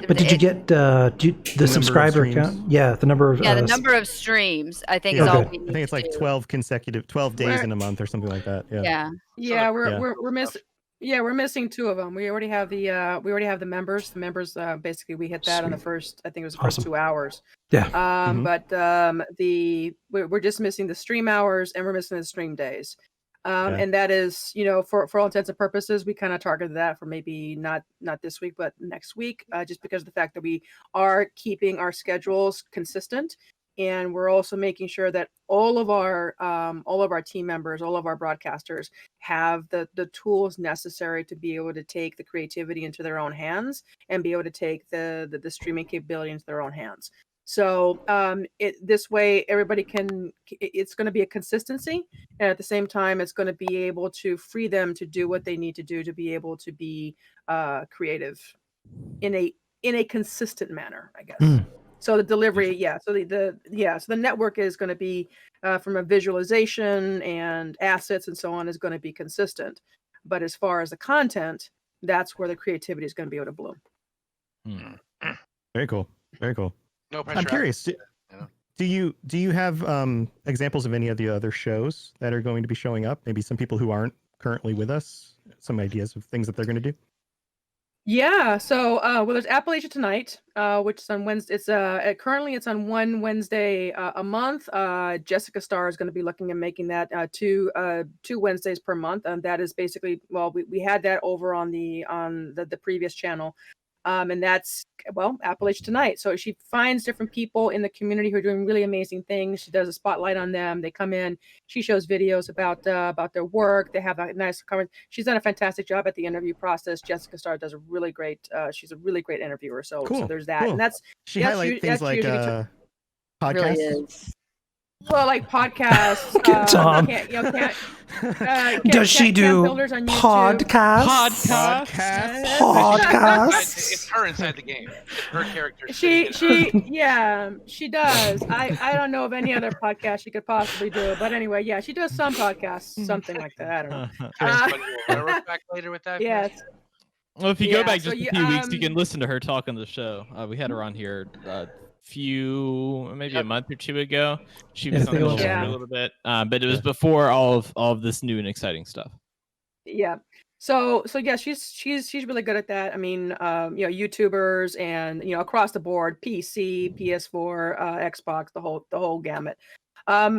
But did you get the subscriber count? Yeah, the number of the number of streams. I think Yeah. is all Okay. we need I think it's to like do. 12 days in a month or something like that. Yeah. Yeah. We're missing. Yeah, we're missing 2 of them. We already have the members. The members, basically, we hit that on the first. I think it was the first 2 hours. Yeah. But we're just missing the stream hours, and we're missing the stream days. And that is, for all intents and purposes, we kind of targeted that for maybe not this week, but next week, just because of the fact that we are keeping our schedules consistent. And we're also making sure that all of our team members, all of our broadcasters have the tools necessary to be able to take the creativity into their own hands and be able to take the streaming capability into their own hands. So this way, everybody it's going to be a consistency. And at the same time, it's going to be able to free them to do what they need to do to be able to be creative in a consistent manner, I guess. So the delivery, so the network is going to be from a visualization and assets and so on is going to be consistent. But as far as the content, that's where the creativity is going to be able to bloom. Very cool. Very cool. No pressure. I'm curious. Do you have examples of any of the other shows that are going to be showing up? Maybe some people who aren't currently with us. Some ideas of things that they're going to do. Yeah. So there's Appalachia Tonight, which is on Wednesday. It's currently it's on one Wednesday a month. Jessica Starr is going to be looking at making that 2 Wednesdays per month, and that is basically we had that over on the previous channel. And that's Appalachia Tonight. So she finds different people in the community who are doing really amazing things. She does a spotlight on them. They come in. She shows videos about their work. They have a nice conversation. She's done a fantastic job at the interview process. Jessica Starr does a really great. She's a really great interviewer. So Cool. So there's that, Cool. and that's She highlights things like It podcasts. really is. well, like podcasts. Tom. Does she do podcasts? Podcasts? It's her inside the game. It's her character. She does. I don't know of any other podcast she could possibly do, but anyway, yeah, she does some podcasts, something like that. I don't know. We'll work back later with that. Yes. Well, if you go back so just a few weeks, you can listen to her talk on the show. We had her on here maybe a month or 2 ago. She was on the show for a little bit, but it was before all of this new and exciting stuff. Yeah. So yeah, she's really good at that. I mean, YouTubers and across the board, PC, PS4, Xbox, the whole gamut.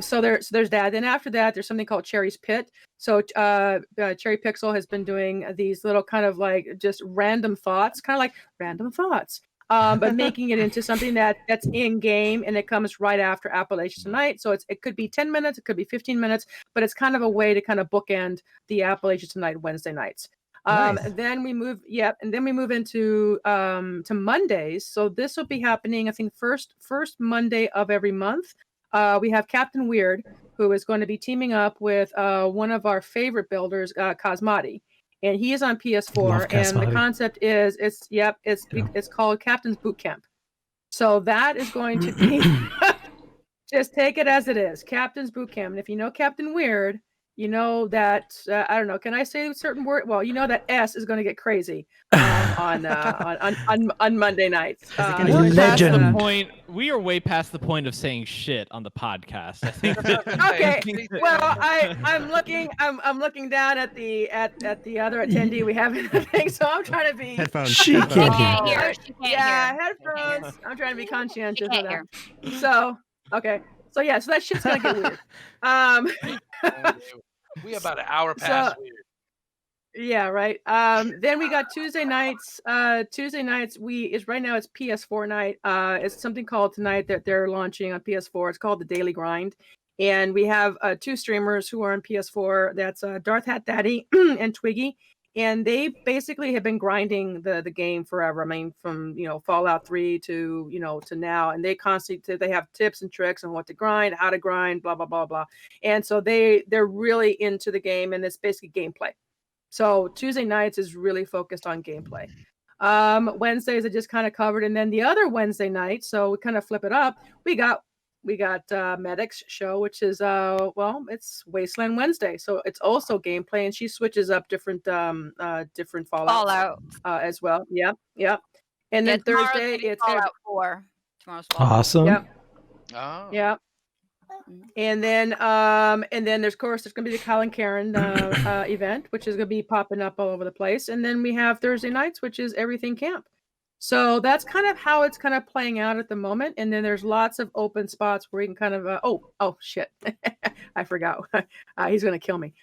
So there's that. Then after that, there's something called Cherry's Pit. So Cherry Pixel has been doing these little kind of like just random thoughts, kind of like random thoughts. But making it into something that's in game, and it comes right after Appalachia Tonight. So it could be 10 minutes, it could be 15 minutes, but it's kind of a way to kind of bookend the Appalachia Tonight Wednesday nights. Nice. Then we move into to Mondays. So this will be happening, I think, first Monday of every month. We have Captain Weird, who is going to be teaming up with one of our favorite builders, Cosmati. And he is on PS4, and the concept is it's called Captain's Boot Camp. So that is going to be just take it as it is, Captain's Boot Camp. And if you know Captain Weird, you know that I don't know. Can I say a certain word? Well, you know that S is going to get crazy on Monday nights. gonna We're be past the legend? point. We are way past the point of saying shit on the podcast. I think. That, Okay. I think that- Well, I'm looking down at the other attendee we have in the thing, so I'm trying to be. Headphones. She headphones. can't Can't hear. hear. She can't Yeah, hear. headphones. I'm trying to be conscientious of Can't that. hear. So okay. So yeah, so that shit's gonna get weird. We about an hour So- past weird. Yeah, right. Then we got Tuesday nights. Tuesday nights right now it's PS4 night. It's something called tonight that they're launching on PS4. It's called the Daily Grind. And we have 2 streamers who are on PS4. That's Darth Hat Daddy and Twiggy. And they basically have been grinding the game forever. I mean, from Fallout 3 to to now. And they constantly have tips and tricks on what to grind, how to grind, blah blah blah blah. And so they're really into the game, and it's basically gameplay. So Tuesday nights is really focused on gameplay. Wednesdays are just kind of covered, and then the other Wednesday night, so we kind of flip it up. We got Medic's show, which is it's Wasteland Wednesday, so it's also gameplay, and she switches up different Fallout as well. Yeah. And then tomorrow's Thursday gonna be it's Fallout 4. Tomorrow's Fallout. Awesome. Yep. Oh. Yeah. And then there's going to be the Kyle and Karen event, which is going to be popping up all over the place. And then we have Thursday nights, which is Everything Camp. So that's kind of how it's kind of playing out at the moment. And then there's lots of open spots where you can kind of oh shit, I forgot. He's going to kill me.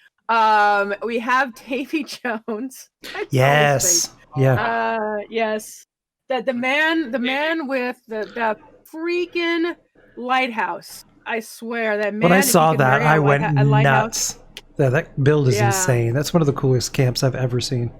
We have Davy Jones. Yes. Yeah. Yes. The man with the freaking lighthouse. I swear that man. When I saw if you could that, marry I a went lighthouse- nuts. Yeah, that build is Yeah. insane. That's one of the coolest camps I've ever seen.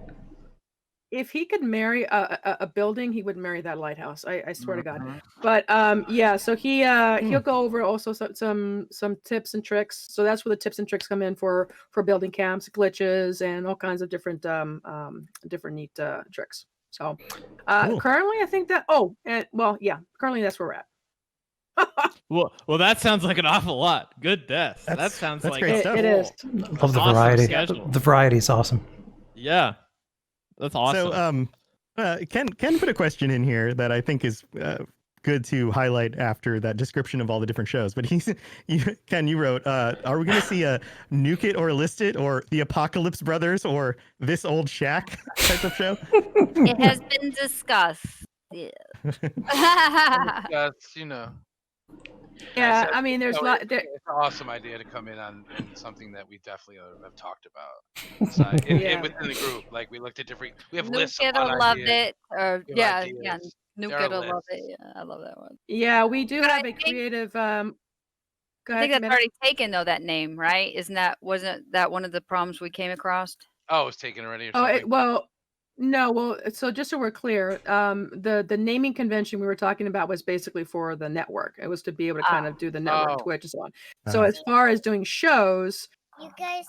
If he could marry a building, he would marry that lighthouse. I swear to God. Mhm. But yeah, so he'll go over also some tips and tricks. So that's where the tips and tricks come in for building camps, glitches, and all kinds of different neat tricks. So Cool. currently, I think that currently that's where we're at. Well, that sounds like an awful lot. Good death. That sounds that's like great stuff. It is. Love the Awesome variety. schedule. The variety is awesome. Yeah, that's awesome. So, Ken put a question in here that I think is good to highlight after that description of all the different shows. But Ken, you wrote, are we going to see a Nuke It or List It or the Apocalypse Brothers or This Old Shack type of show? It has been discussed. Yeah. That's Yeah, I mean, there's it's an awesome idea to come in on something that we definitely have talked about. So, Yeah. within the group, like we looked at different. We have Nuke lists of It'll fun love ideas. it. Or We have yeah, ideas. Nuke There are It'll love lists. it. Yeah, I love that one. Yeah, we do But have I a think- creative. Go I ahead, think that's Camilla. already taken though. That name, right? Wasn't that one of the problems we came across? Oh, it's taken already. Or Oh, something? no. Well, so just so we're clear, the naming convention we were talking about was basically for the network. It was to be able to kind of do the network, Oh. Twitch, and so on. So as far as doing shows, You guys.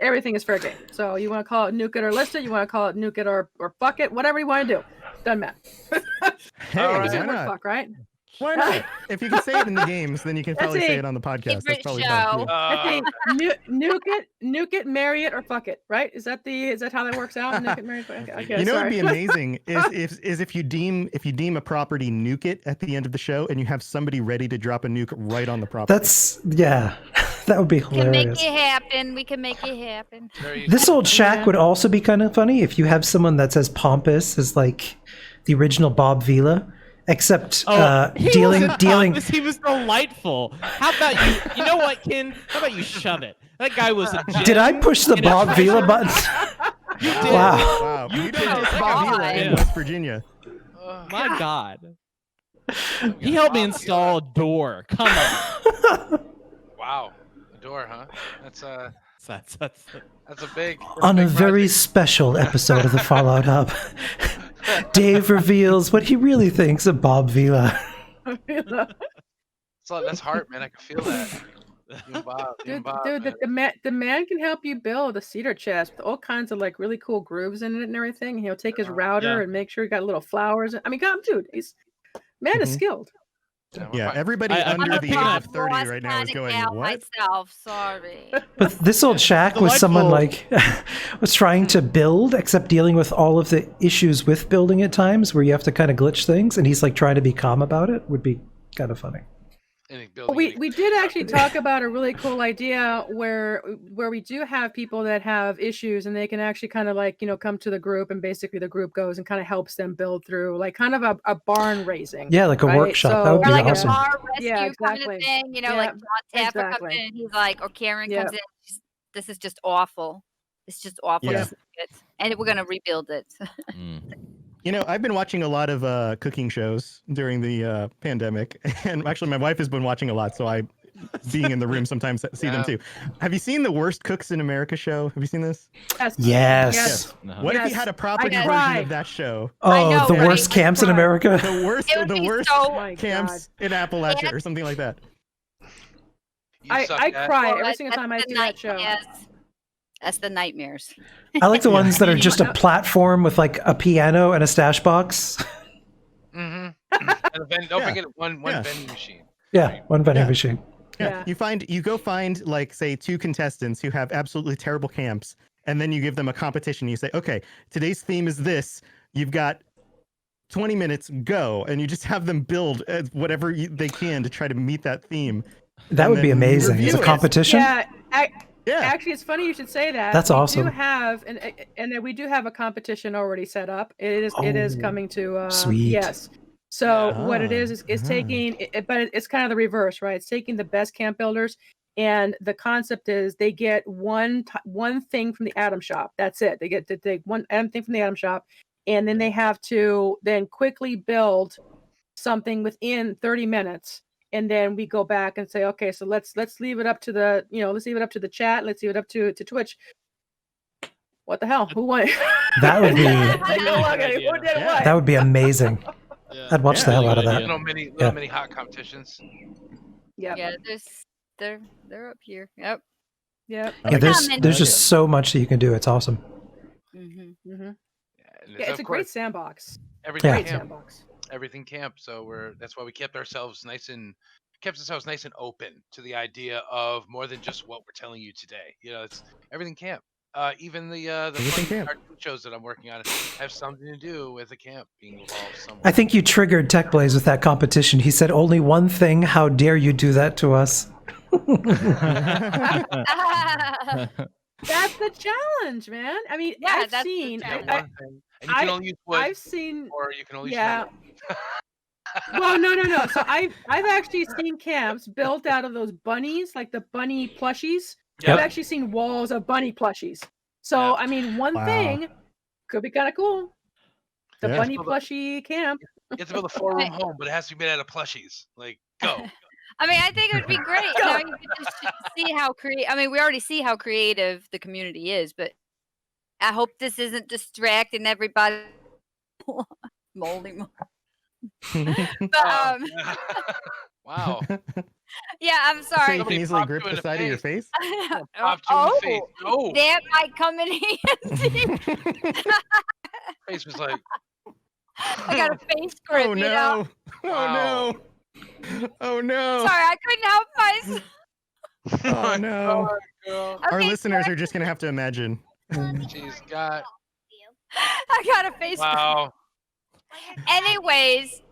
everything is fair game. So you want to call it Nuke It or List It, you want to call it Nuke It or Fuck It, whatever you want to do. Doesn't matter. Hey, All right. It's why the word not? fuck, right? Why not? If you can say it in the games, then you can That's probably say it. it on the podcast. That's Favorite probably show. fun. I think nuke it, marry it, or fuck it, right? Is that how that works out? Nuke it, marry it, okay, You know what would sorry. be amazing is if you deem a property nuke it at the end of the show and you have somebody ready to drop a nuke right on the property. That would be We can make hilarious. it happen. We can make it happen. Very This old shack Yeah. would also be kind of funny if you have someone that's as pompous as like the original Bob Vila, except He dealing. wasn't pompous, he was delightful. How about you? You know what, Ken? How about you shove it? That guy was a gem. Did I push the in a Bob treasure. Vila button? You did. Wow. Wow, You you did don't it. Bob Vila in Yeah. West Virginia. My God. He helped me install a door. Come on. Wow, a door, huh? That's That's a big. On a big very project. special episode of the Fallout Hub, Dave reveals what he really thinks of Bob Vila. That's heart, man. I can feel that. You and Bob, you and Bob, Dude, man. the man can help you build a cedar chest with all kinds of like really cool grooves in it and everything. He'll take his router Yeah. and make sure he got little flowers. I mean, God, dude, man is Mhm. skilled. Yeah, everybody I'm under not the picking age up- of 30 right now is going, what? Myself, sorry. But this old shack was someone like was trying to build, except dealing with all of the issues with building at times, where you have to kind of glitch things, and he's like trying to be calm about it. Would be kind of funny. We did actually talk about a really cool idea where we do have people that have issues and they can actually kind of like, come to the group, and basically the group goes and kind of helps them build through like kind of a barn raising. Yeah, like a right? workshop. That would Or be like awesome. a bar rescue Yeah, kind of exactly. thing, Yeah, like John Taffer comes exactly. in and he's like, or Karen comes in, this is just awful. It's just awful. Yeah. And we're going to rebuild it. I've been watching a lot of cooking shows during the pandemic, and actually my wife has been watching a lot, so I, being in the room, sometimes see them too. Have you seen the Worst Cooks in America show? Have you seen this? Yes. What if you had a property version of that show? Oh, the worst camps in America. The worst camps in Appalachia or something like that. I cry every single time I see that show. Yes. That's the nightmares. I like the ones that are just a platform with like a piano and a stash box. And don't forget one vending machine. Yeah, one vending machine. Yeah. You go find like say 2 contestants who have absolutely terrible camps, and then you give them a competition. You say, okay, today's theme is this. You've got 20 minutes, go, and you just have them build whatever they can to try to meet that theme. That would be amazing. As a competition. Yeah. Actually, it's funny you should say that. That's awesome. We do have, and we do have a competition already set up. It is coming to. Sweet. Yes. So what it is taking, but it's kind of the reverse, right? It's taking the best camp builders, and the concept is they get one thing from the Atom Shop. That's it. They get to take one thing from the Atom Shop, and then they have to then quickly build something within 30 minutes. And then we go back and say, okay, so let's leave it up to the, let's leave it up to the chat. Let's leave it up to Twitch. What the hell? Who won? That would be. That would be amazing. I'd watch the hell out of that. Little mini hot competitions. Yeah, they're up here. Yep. Yeah. Yeah, there's just so much that you can do. It's awesome. Yeah, it's a great sandbox. Everything sandbox. Everything camp. So that's why we kept ourselves nice and open to the idea of more than just what we're telling you today. It's everything camp. Even the cartoon shows that I'm working on have something to do with the camp being involved somewhere. I think you triggered Tech Blaze with that competition. He said only one thing. How dare you do that to us? That's the challenge, man. I mean, I've seen. And you can only use wood, I've seen, or you can only use metal. Well, no. So I've actually seen camps built out of those bunnies, like the bunny plushies. Yep. I've actually seen walls of bunny plushies. So I mean, one thing could be kind of cool. The bunny plushie camp. You have to build a 4-room home, but it has to be made out of plushies. Like, go. I mean, I think it would be great. You can just see how creative. I mean, we already see how creative the community is, but I hope this isn't distracting everybody. Moldy. But, wow. Yeah, I'm sorry. You can easily grip the side of your face. That might come in handy. Face was like. I got a face grip. Oh no! Oh no! Oh no! Sorry, I couldn't help myself. Oh no! Okay, our listeners are just gonna have to imagine. She's got. I got a face. Wow. Anyways,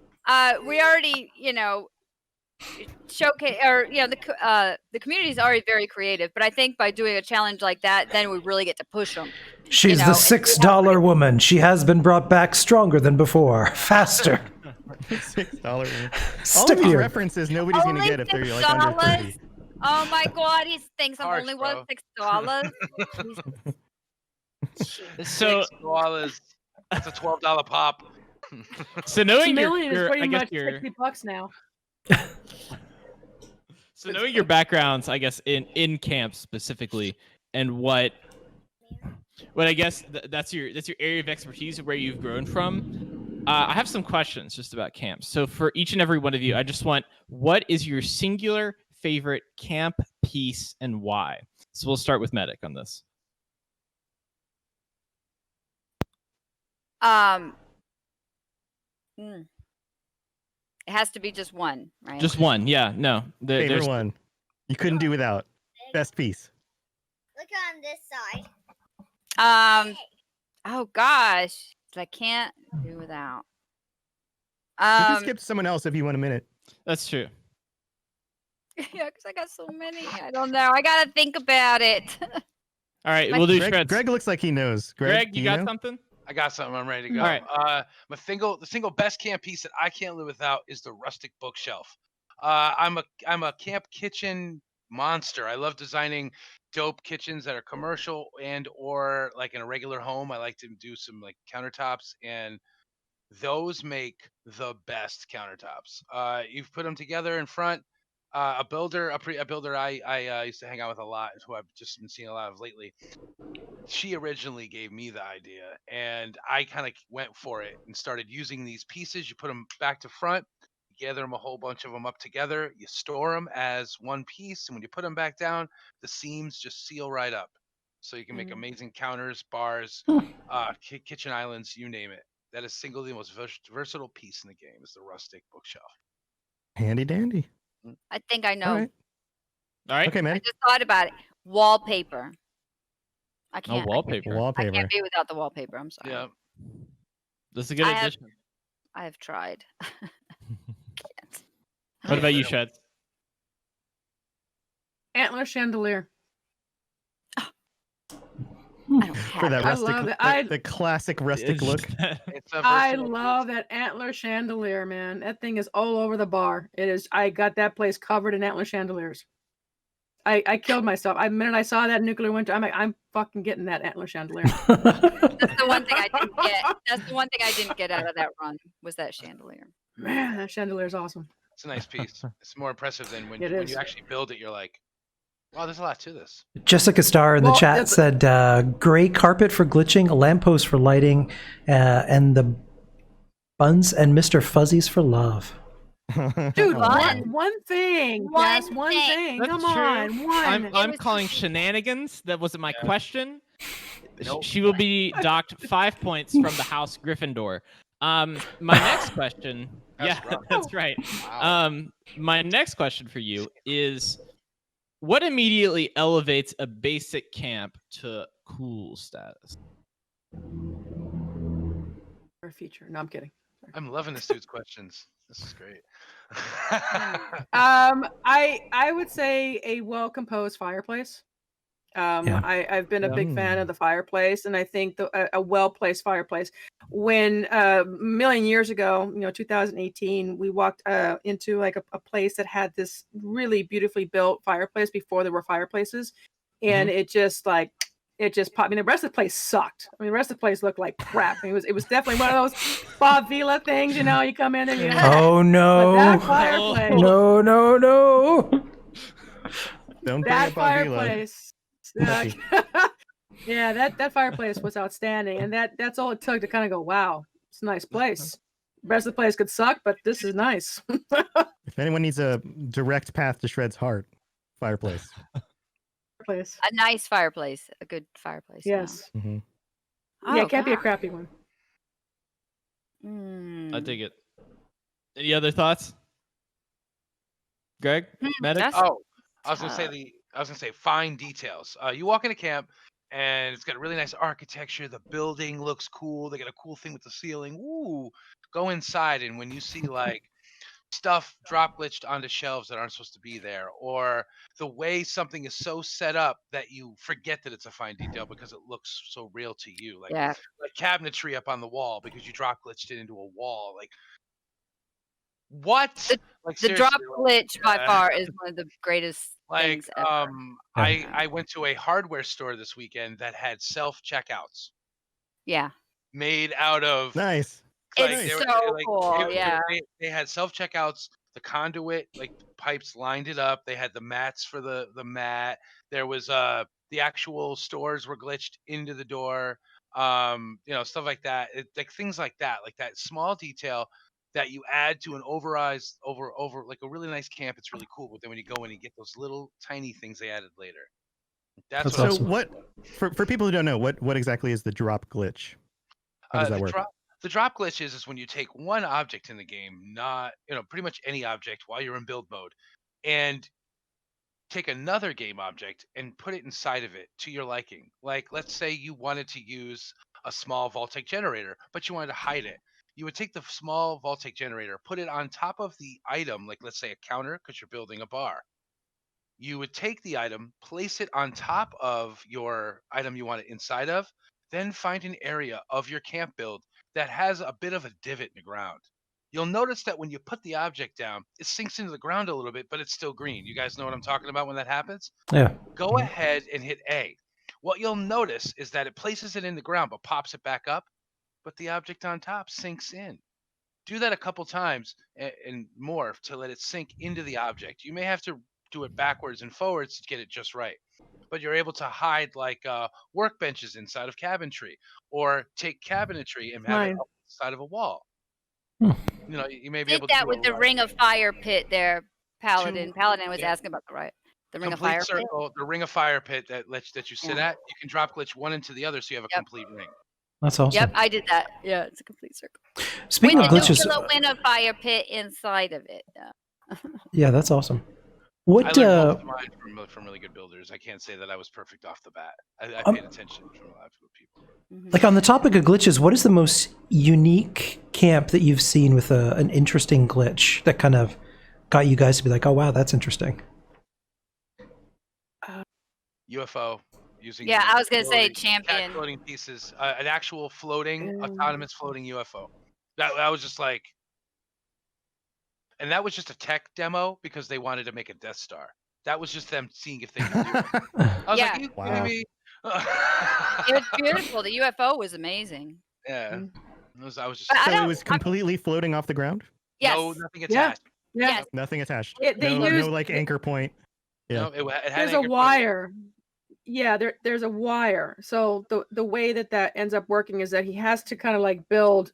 we already, showcase, or the community is already very creative, but I think by doing a challenge like that, then we really get to push them. She's the $6 woman. She has been brought back stronger than before. Faster. $6 woman. Stickier. All of these references nobody's gonna get if they're like under 30. Oh my God, he thinks I'm only worth $6. So $6. That's a $12 pop. So knowing million is pretty much your $60 now. So knowing your backgrounds, I guess in camp specifically, and what I guess that's your area of expertise, where you've grown from. I have some questions just about camps. So for each and every one of you, I just want, what is your singular favorite camp piece and why? So we'll start with Medic on this. It has to be just one, right? Just one. Yeah. No. Favorite There's one. You couldn't do without. Best piece. Look on this side. Oh gosh, I can't do without. You can skip to someone else if you want a minute. That's true. Yeah, because I got so many. I don't know. I gotta think about it. All right, My- we'll do Greg, Shredz. Greg looks like he knows. Greg, do you got know? something? I got something. I'm ready to go. All right. The single best camp piece that I can't live without is the rustic bookshelf. I'm a camp kitchen monster. I love designing dope kitchens that are commercial and or like in a regular home. I like to do some like countertops, and those make the best countertops. You've put them together in front. A builder I used to hang out with a lot, who I've just been seeing a lot of lately. She originally gave me the idea, and I kind of went for it and started using these pieces. You put them back to front, you gather them a whole bunch of them up together, you store them as one piece, and when you put them back down, the seams just seal right up. So you can make amazing counters, bars, kitchen islands, you name it. That is the most versatile piece in the game is the rustic bookshelf. Handy dandy. I think I know. All right. All right. Okay, I man. just thought about it. Wallpaper. I Oh, can't. wallpaper. I Wallpaper. can't be without the wallpaper. I'm sorry. Yeah. That's a good I have- addition. I have tried. What about you, Shredz? Antler chandelier. I don't have For that I rustic, love it. the classic rustic look. It's a I versatile love that antler chandelier, man. That thing is all over the bar. It is. I got that place covered in antler chandeliers. I killed myself. The minute I saw that nuclear winter, I'm like, I'm fucking getting that antler chandelier. That's the one thing I didn't get. That's the one thing I didn't get out of that run was that chandelier. Man, that chandelier is awesome. It's a nice piece. It's more impressive than when It you is. actually build it. You're like, wow, there's a lot to this. Jessica Starr in the Well, chat said, gray carpet for glitching, a lamppost for lighting, and the buns and Mr. Fuzzies for love. Dude, Fun. one thing. One Cass, one thing. thing. That's Come true. on. One. I'm was- calling shenanigans. That wasn't my question. Nope. She will be docked 5 points from the House Gryffindor. My next question. That's Yeah, rough. that's right. Wow. My next question for you is, what immediately elevates a basic camp to cool status? Or feature. No, I'm kidding. I'm loving this dude's questions. This is great. I would say a well composed fireplace. Yeah. I've been a big fan of the fireplace, and I think a well placed fireplace. When a million years ago, 2018, we walked into like a place that had this really beautifully built fireplace before there were fireplaces, and it just popped. I mean, the rest of the place sucked. I mean, the rest of the place looked like crap. I mean, it was definitely one of those Bob Vila things, you come in and Oh, But no. that fireplace, No, no, no. Don't bring that up Avila. fireplace. Yeah, that fireplace was outstanding, and that's all it took to kind of go, wow, it's a nice place. The rest of the place could suck, but this is nice. If anyone needs a direct path to Shred's heart, fireplace. Place. A nice fireplace, a good fireplace. Yes. Mhm. Yeah, it can't be a crappy one. I dig it. Any other thoughts? Greg? Medic? That's- Oh, I was gonna say fine details. You walk into camp and it's got really nice architecture. The building looks cool. They got a cool thing with the ceiling. Ooh, go inside and when you see like stuff drop glitched onto shelves that aren't supposed to be there, or the way something is so set up that you forget that it's a fine detail because it looks so real to you, like Yeah. cabinetry up on the wall because you drop glitched it into a wall. Like what? Like The drop seriously, like, glitch by far is one of the greatest like things ever. I went to a hardware store this weekend that had self checkouts Yeah. made out of Nice. It's they were- so like, cool, yeah. They had self checkouts, the conduit, like pipes lined it up. They had the mats for the mat. There was the actual stores were glitched into the door. Stuff like that. Like things like that small detail that you add to an over like a really nice camp. It's really cool. But then when you go in and get those little tiny things they added later. That's That's what So awesome. what for people who don't know, what exactly is the drop glitch? How does that the work? The drop glitch is when you take one object in the game, not pretty much any object while you're in build mode, and take another game object and put it inside of it to your liking. Like, let's say you wanted to use a small Vault-Tec generator, but you wanted to hide it. You would take the small Vault-Tec generator, put it on top of the item, like let's say a counter, because you're building a bar. You would take the item, place it on top of your item you want it inside of, then find an area of your camp build that has a bit of a divot in the ground. You'll notice that when you put the object down, it sinks into the ground a little bit, but it's still green. You guys know what I'm talking about when that happens? Yeah. Go ahead and hit A. What you'll notice is that it places it in the ground, but pops it back up, but the object on top sinks in. Do that a couple times and more to let it sink into the object. You may have to do it backwards and forwards to get it just right. But you're able to hide like workbenches inside of cabinetry, or take cabinetry and have it up the side of a wall. You may be able to that do with the Ring of Fire pit there, Paladin. Paladin was asking about the Ring of Fire circle, pit. The Ring of Fire pit that you sit at. You can drop glitch one into the other, so you have a complete ring. That's awesome. Yep, I did that. Yeah, it's a complete circle. Speaking of glitches, Ring of Fire pit inside of it. Yeah, that's awesome. What? I learned most of mine from really good builders. I can't say that I was perfect off the bat. I paid attention from a lot of people. Like, on the topic of glitches, what is the most unique camp that you've seen with an interesting glitch that kind of got you guys to be like, oh wow, that's interesting? UFO using. Yeah, I was gonna say champion floating pieces, an actual floating, autonomous floating UFO. That was just like. And that was just a tech demo because they wanted to make a Death Star. That was just them seeing if they could do it. I was like, you kidding me? It was beautiful. The UFO was amazing. Yeah. I was just. So it was completely floating off the ground? Yes. No, nothing attached. Yeah. Yes. Nothing attached. No like anchor point. Yeah. No, it had there's a wire. Yeah, there's a wire. So the way that ends up working is that he has to kind of like build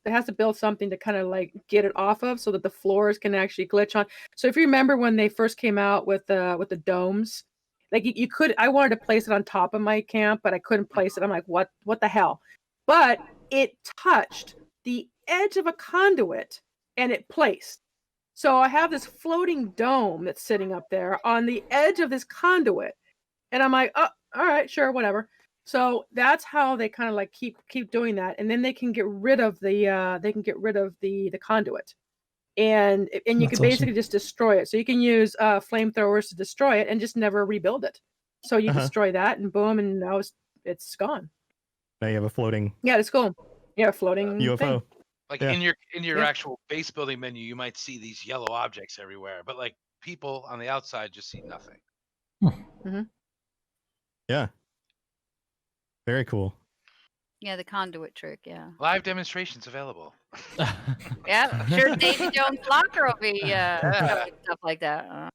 something to kind of like get it off of, so that the floors can actually glitch on. So if you remember when they first came out with the domes, like you could, I wanted to place it on top of my camp, but I couldn't place it. I'm like, what the hell? But it touched the edge of a conduit and it placed. So I have this floating dome that's sitting up there on the edge of this conduit, and I'm like, oh, all right, sure, whatever. So that's how they kind of like keep doing that, and then they can get rid of the conduit, and you can basically just destroy it. So you can use flamethrowers to destroy it and just never rebuild it. So you destroy that, and boom, and now it's gone. Now you have a floating. Yeah, it's cool. Yeah, floating UFO. thing. Like in your actual base building menu, you might see these yellow objects everywhere, but like people on the outside just see nothing. Mm-hmm. Yeah. Very cool. Yeah, the conduit trick. Yeah. Live demonstrations available. Yeah, I'm sure Davy Jones Locker will be stuff like that.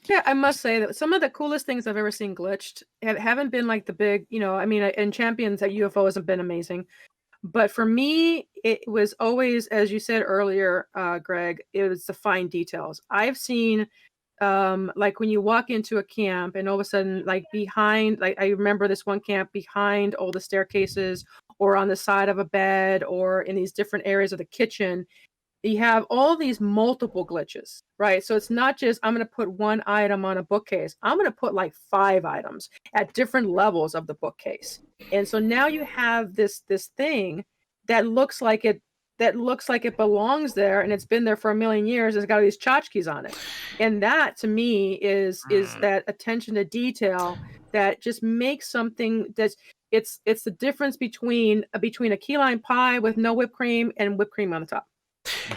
Yeah, I must say that some of the coolest things I've ever seen glitched haven't been like the big, I mean, in Champions, that UFO hasn't been amazing. But for me, it was always, as you said earlier, Greg, it was the fine details. I've seen, like when you walk into a camp and all of a sudden, like behind, like I remember this one camp behind all the staircases or on the side of a bed or in these different areas of the kitchen, you have all these multiple glitches, right? So it's not just, I'm going to put one item on a bookcase. I'm going to put like 5 items at different levels of the bookcase. And so now you have this thing that looks like it belongs there, and it's been there for a million years. It's got all these tchotchkes on it. And that to me is that attention to detail that just makes something that's it's the difference between a key lime pie with no whipped cream and whipped cream on the top.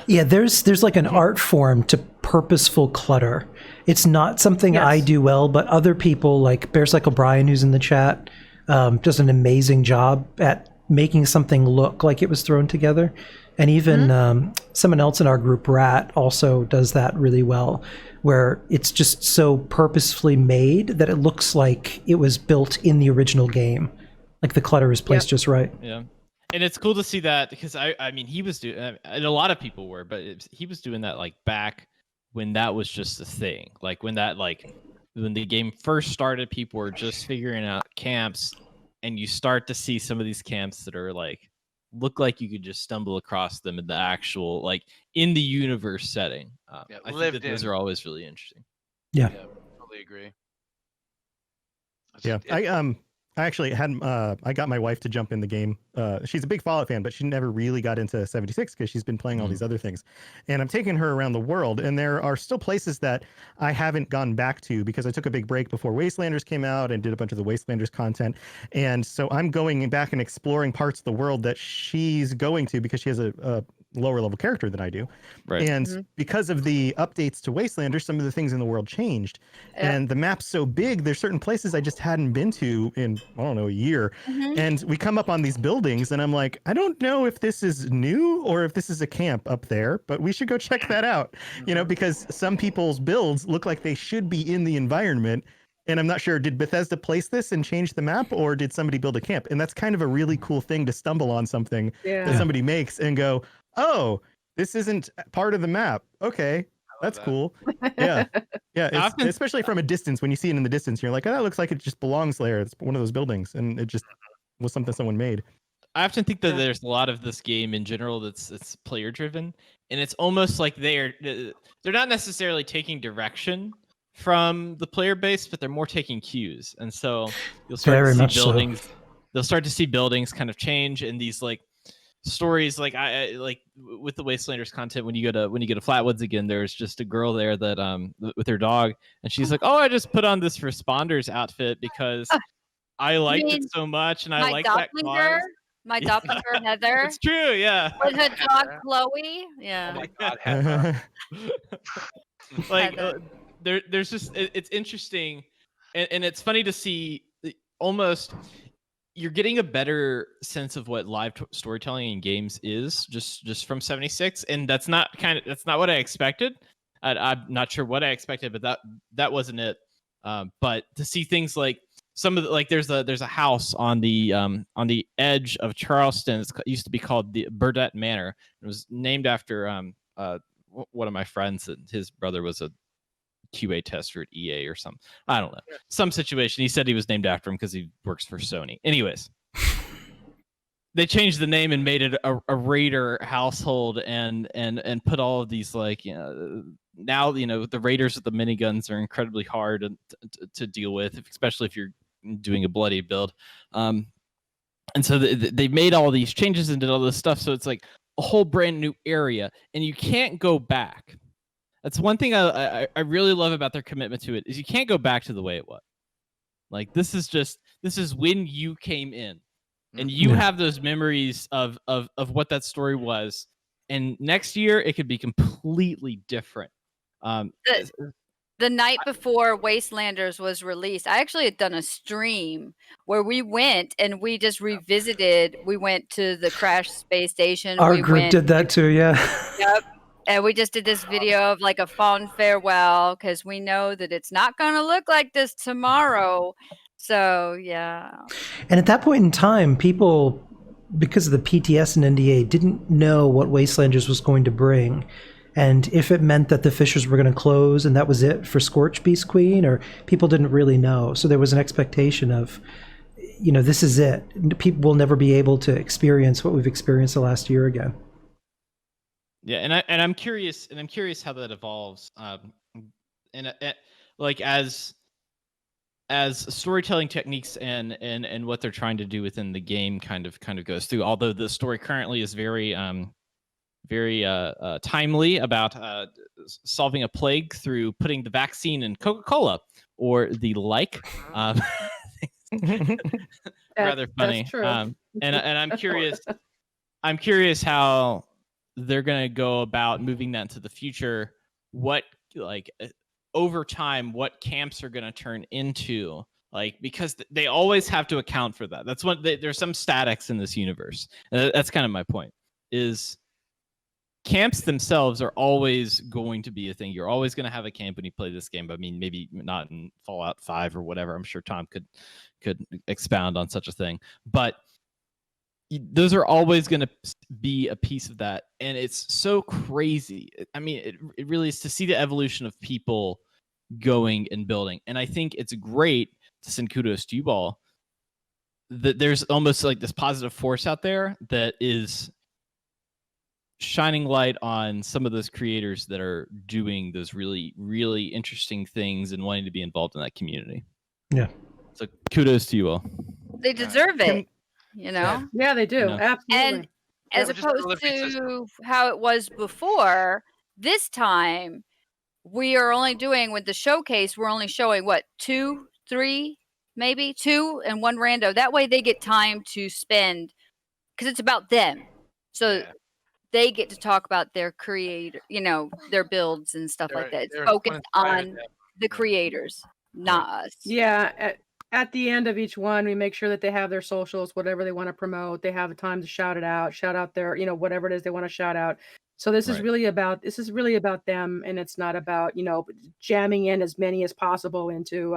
Yeah, there's like an art form to purposeful clutter. It's not something I do well, but other people like Bear Cycle Brian, who's in the chat, does an amazing job at making something look like it was thrown together. And even someone else in our group, Rat, also does that really well, where it's just so purposefully made that it looks like it was built in the original game. Like the clutter is placed just right. Yeah. And it's cool to see that because I mean, he was doing, and a lot of people were, but he was doing that like back when that was just a thing. Like when the game first started, people were just figuring out camps, and you start to see some of these camps that are like look like you could just stumble across them in the actual, like, in the universe setting. Yeah, I think lived that those in. are always really interesting. Yeah. Totally agree. Yeah, I actually had I got my wife to jump in the game. She's a big Fallout fan, but she never really got into 76 because she's been playing all these other things. And I'm taking her around the world, and there are still places that I haven't gone back to because I took a big break before Wastelanders came out and did a bunch of the Wastelanders content. And so I'm going back and exploring parts of the world that she's going to because she has a lower level character than I do. Right. And because of the updates to Wastelanders, some of the things in the world changed. And the map's so big, there's certain places I just hadn't been to in, I don't know, a year. And we come up on these buildings and I'm like, I don't know if this is new or if this is a camp up there, but we should go check that out. You know, because some people's builds look like they should be in the environment. And I'm not sure, did Bethesda place this and change the map, or did somebody build a camp? And that's kind of a really cool thing to stumble on something that somebody makes and go, oh, this isn't part of the map. Okay, that's cool. Yeah. Yeah, especially from a distance. When you see it in the distance, you're like, oh, that looks like it just belongs there. It's one of those buildings. And it just was something someone made. I often think that there's a lot of this game in general it's player driven, and it's almost like they're not necessarily taking direction from the player base, but they're more taking cues. And so you'll start to see buildings. They'll start to see buildings kind of change, and these like stories, like I like with the Wastelanders content. When you go to Flatwoods again, there's just a girl there that with her dog, and she's like, "Oh, I just put on this Responders outfit because I liked it so much, and I like that cause." My doppelganger Heather. It's true, yeah. With her dog Chloe, yeah. Oh my God, Heather. Like there's just it's interesting, and it's funny to see almost. You're getting a better sense of what live storytelling in games is just from 76, and that's not what I expected. I'm not sure what I expected, but that wasn't it. But to see things like some of the, like there's a house on the edge of Charleston. It used to be called the Burdett Manor. It was named after one of my friends. His brother was a QA tester at EA or something. I don't know. Some situation. He said he was named after him because he works for Sony. Anyways, they changed the name and made it a Raider household and put all of these like, you know, now, you know, the Raiders with the miniguns are incredibly hard to deal with, especially if you're doing a bloody build. And so they made all these changes and did all this stuff. So it's like a whole brand new area, and you can't go back. That's one thing I really love about their commitment to it is you can't go back to the way it was. Like this is when you came in, and you have those memories of what that story was. And next year it could be completely different. The night before Wastelanders was released, I actually had done a stream where we went and we just revisited. We went to the crash space station. Our group did that too, yeah. Yep. And we just did this video of like a fond farewell because we know that it's not going to look like this tomorrow. So, yeah. And at that point in time, people, because of the PTS and NDA, didn't know what Wastelanders was going to bring. And if it meant that the fissures were going to close and that was it for Scorch Beast Queen, or people didn't really know. So there was an expectation of, you know, this is it. People will never be able to experience what we've experienced the last year again. Yeah, and I'm curious how that evolves. Like as storytelling techniques and what they're trying to do within the game kind of goes through. Although the story currently is very timely about solving a plague through putting the vaccine in Coca-Cola or the like. Rather funny. That's true. And I'm curious. I'm curious how they're going to go about moving that into the future. What, like, over time, what camps are going to turn into, like, because they always have to account for that. That's what there's some statics in this universe. That's kind of my point, is camps themselves are always going to be a thing. You're always going to have a camp when you play this game. I mean, maybe not in Fallout 5 or whatever. I'm sure Tom could expound on such a thing, but those are always going to be a piece of that. And it's so crazy. I mean, it really is to see the evolution of people going and building. And I think it's great to send kudos to you all there's almost like this positive force out there that is shining light on some of those creators that are doing those really, really interesting things and wanting to be involved in that community. Yeah. So kudos to you all. They deserve it, you know? Yeah, they do. No. Absolutely. And as just another opposed feed system. to how it was before, this time we are only doing with the showcase, we're only showing what, 2, 3, maybe 2 and 1 rando. That way they get time to spend because it's about them. So Yeah. they get to talk about their creator, you know, their builds and stuff like that. It's They're focused uninspired on them. the creators, not us. Yeah. At the end of each one, we make sure that they have their socials, whatever they want to promote. They have the time to shout out their, you know, whatever it is they want to shout out. So this is Right. really about them, and it's not about, you know, jamming in as many as possible into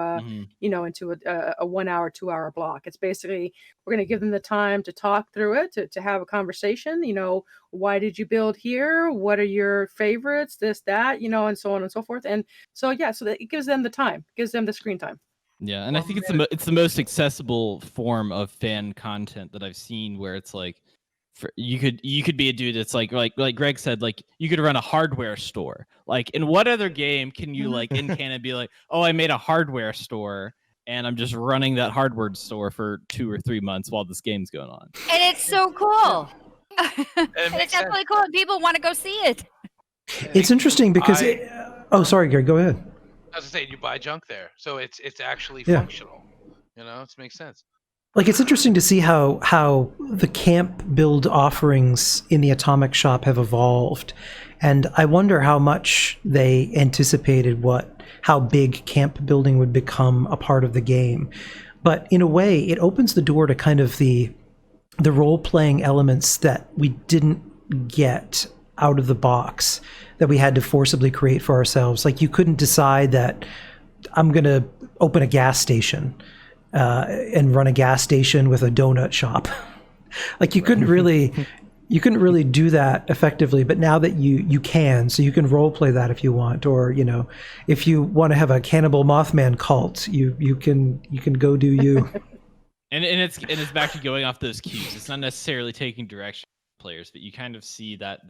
you know, into a 1 hour, 2 hour block. It's basically we're going to give them the time to talk through it, to have a conversation. You know, why did you build here? What are your favorites? This, that, you know, and so on and so forth. And so yeah, so that it gives them the time, gives them the screen time. Yeah, and I think it's the most accessible form of fan content that I've seen, where it's like, you could be a dude that's like Greg said, like you could run a hardware store. Like, in what other game can you like in canon be like, oh, I made a hardware store and I'm just running that hardware store for 2 or 3 months while this game's going on. And it's so cool. It And makes it's definitely cool. And people want to go see it. It's interesting because oh, sorry, Greg, go ahead. I was saying, you buy junk there, so it's actually Yeah. functional. You know, it makes sense. Like, it's interesting to see how the camp build offerings in the Atomic Shop have evolved, and I wonder how much they anticipated how big camp building would become a part of the game. But in a way, it opens the door to kind of the role-playing elements that we didn't get out of the box, that we had to forcibly create for ourselves. Like, you couldn't decide that I'm going to open a gas station and run a gas station with a donut shop. Like, you couldn't really do that effectively. But now that you can, so you can role play that if you want, or, you know, if you want to have a Cannibal Mothman cult, you can go do you. And it's back to going off those cues. It's not necessarily taking direction from players, but you kind of see that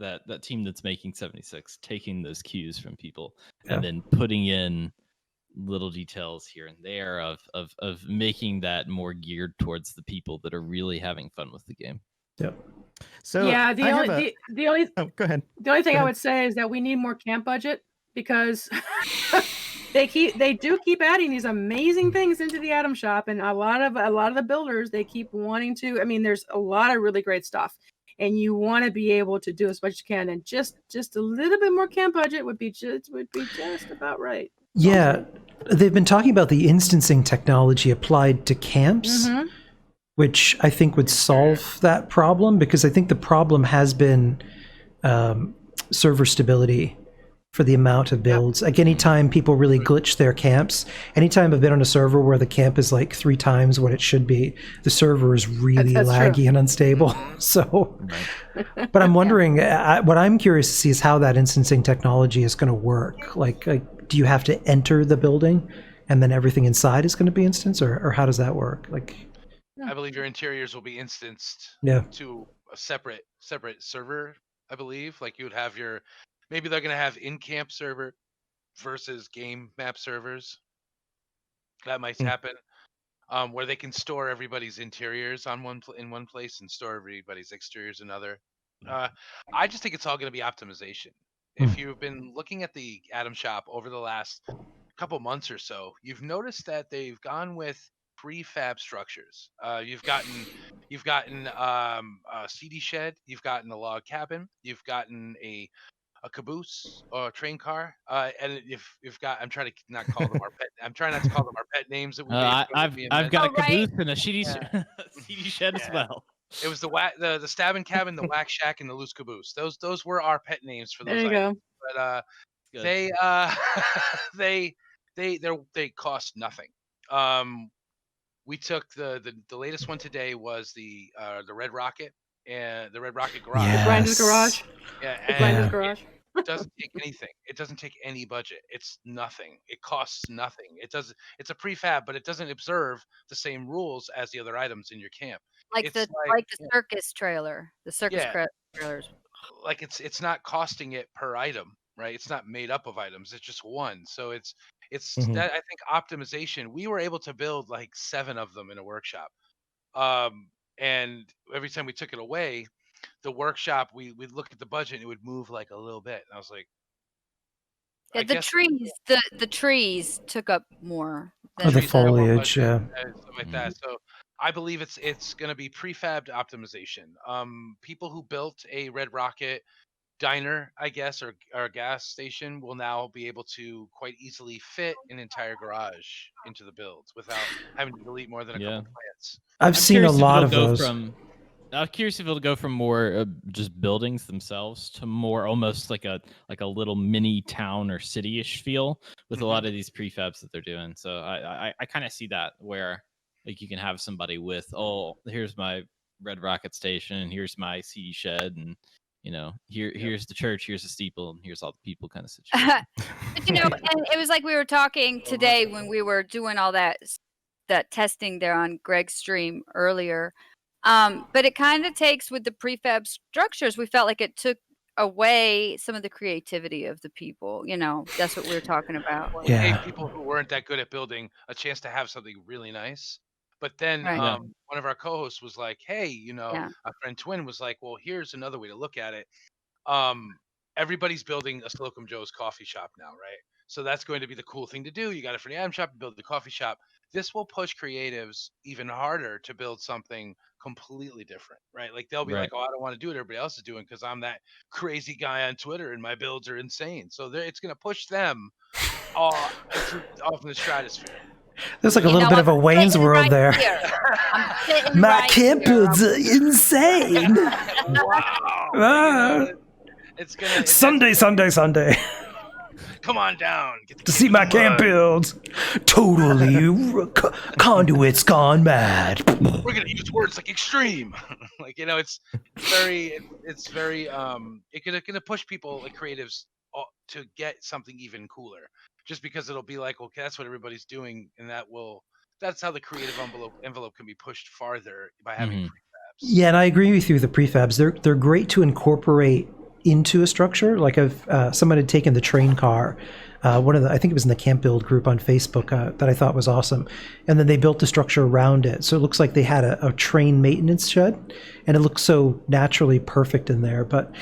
team that's making 76 taking those cues from people and then putting in little details here and there of making that more geared towards the people that are really having fun with the game. Yep. So yeah, the only go ahead. The only thing I would say is that we need more camp budget, because they do keep adding these amazing things into the Atom Shop, and a lot of the builders, they keep wanting to. I mean, there's a lot of really great stuff, and you want to be able to do as much as you can, and just a little bit more camp budget would be just about right. Yeah, they've been talking about the instancing technology applied to camps, which I think would solve that problem, because I think the problem has been server stability for the amount of builds. Like, anytime people really glitch their camps, anytime I've been on a server where the camp is like 3 times what it should be, the server is really That's laggy true. and unstable. So, but I'm wondering, what I'm curious to see is how that instancing technology is going to work. Like, do you have to enter the building and then everything inside is going to be instanced, or how does that work? Like, I believe your interiors will be instanced to a separate server. I believe, like, you would have maybe they're going to have in-camp server versus game map servers. That might happen, where they can store everybody's interiors in one place and store everybody's exteriors in another. I just think it's all going to be optimization. If you've been looking at the Atom Shop over the last couple months or so, you've noticed that they've gone with prefab structures. You've gotten a CD shed, you've gotten a log cabin, you've gotten a caboose or a train car, and you've got, I'm trying to not call them our pet. I'm trying not to call them our pet names that we I've got a caboose and a CD shed as well. It was the stabbing cabin, the whack shack, and the loose caboose. Those were our pet names for those There you items. go. But they cost nothing. We took the latest one today was the Red Rocket and the Red Rocket Garage. Yes. The Grinder's Garage. Yeah, The Grinder's Garage. doesn't take anything. It doesn't take any budget. It's nothing. It costs nothing. It's a prefab, but it doesn't observe the same rules as the other items in your camp. Like It's the circus trailer, the circus Yeah. trailers. like it's not costing it per item, right? It's not made up of items. It's just one. So it's Mhm. that, I think, optimization. We were able to build like 7 of them in a workshop. And every time we took it away, the workshop, we'd look at the budget and it would move like a little bit. And I was like, Yeah, I the guess trees, the trees took up more. Oh, the than trees have more foliage, budget yeah. and stuff like that. So I believe it's going to be prefabbed optimization. People who built a Red Rocket diner, I guess, or gas station will now be able to quite easily fit an entire garage into the builds without having to delete more than a Yeah. couple plants. I've seen a curious if lot it'll of go those. I'm curious if it'll go from more just buildings themselves to more almost like a little mini town or city-ish feel with a lot of these prefabs that they're doing. So I kind of see that where like you can have somebody with, oh, here's my Red Rocket station, and here's my CD shed, and here's the church, here's the steeple, and here's all the people kind of situation. But and it was like we were talking today when we were doing all that testing there on Greg's stream earlier. But it kind of takes with the prefab structures. We felt like it took away some of the creativity of the people. That's what we were talking about. Well, Yeah. it gave people who weren't that good at building a chance to have something really nice. But then Right. one of our co-hosts was like, hey, Yeah. our friend Twin was like, well, here's another way to look at it. Everybody's building a Slocum Joe's coffee shop now, right? So that's going to be the cool thing to do. You got it for the item shop, build the coffee shop. This will push creatives even harder to build something completely different, right? Like they'll be Right. like, oh, I don't want to do what everybody else is doing because I'm that crazy guy on Twitter and my builds are insane. So it's going to push them off in the stratosphere. There's like a little bit of a Wayne's sitting World right there. here. I'm sitting My right camp here. builds are insane. Wow. It's gonna Sunday. come on down. Get the To see my camp builds. Totally conduits gone mad. We're gonna use words like extreme. Like it's very gonna push people like creatives to get something even cooler. Just because it'll be like, okay, that's what everybody's doing, and that's how the creative envelope can be pushed farther by having prefabs. Yeah, and I agree with you with the prefabs. They're great to incorporate into a structure. Like someone had taken the train car, I think it was in the Camp Build group on Facebook that I thought was awesome, and then they built the structure around it. So it looks like they had a train maintenance shed, and it looks so naturally perfect in there. But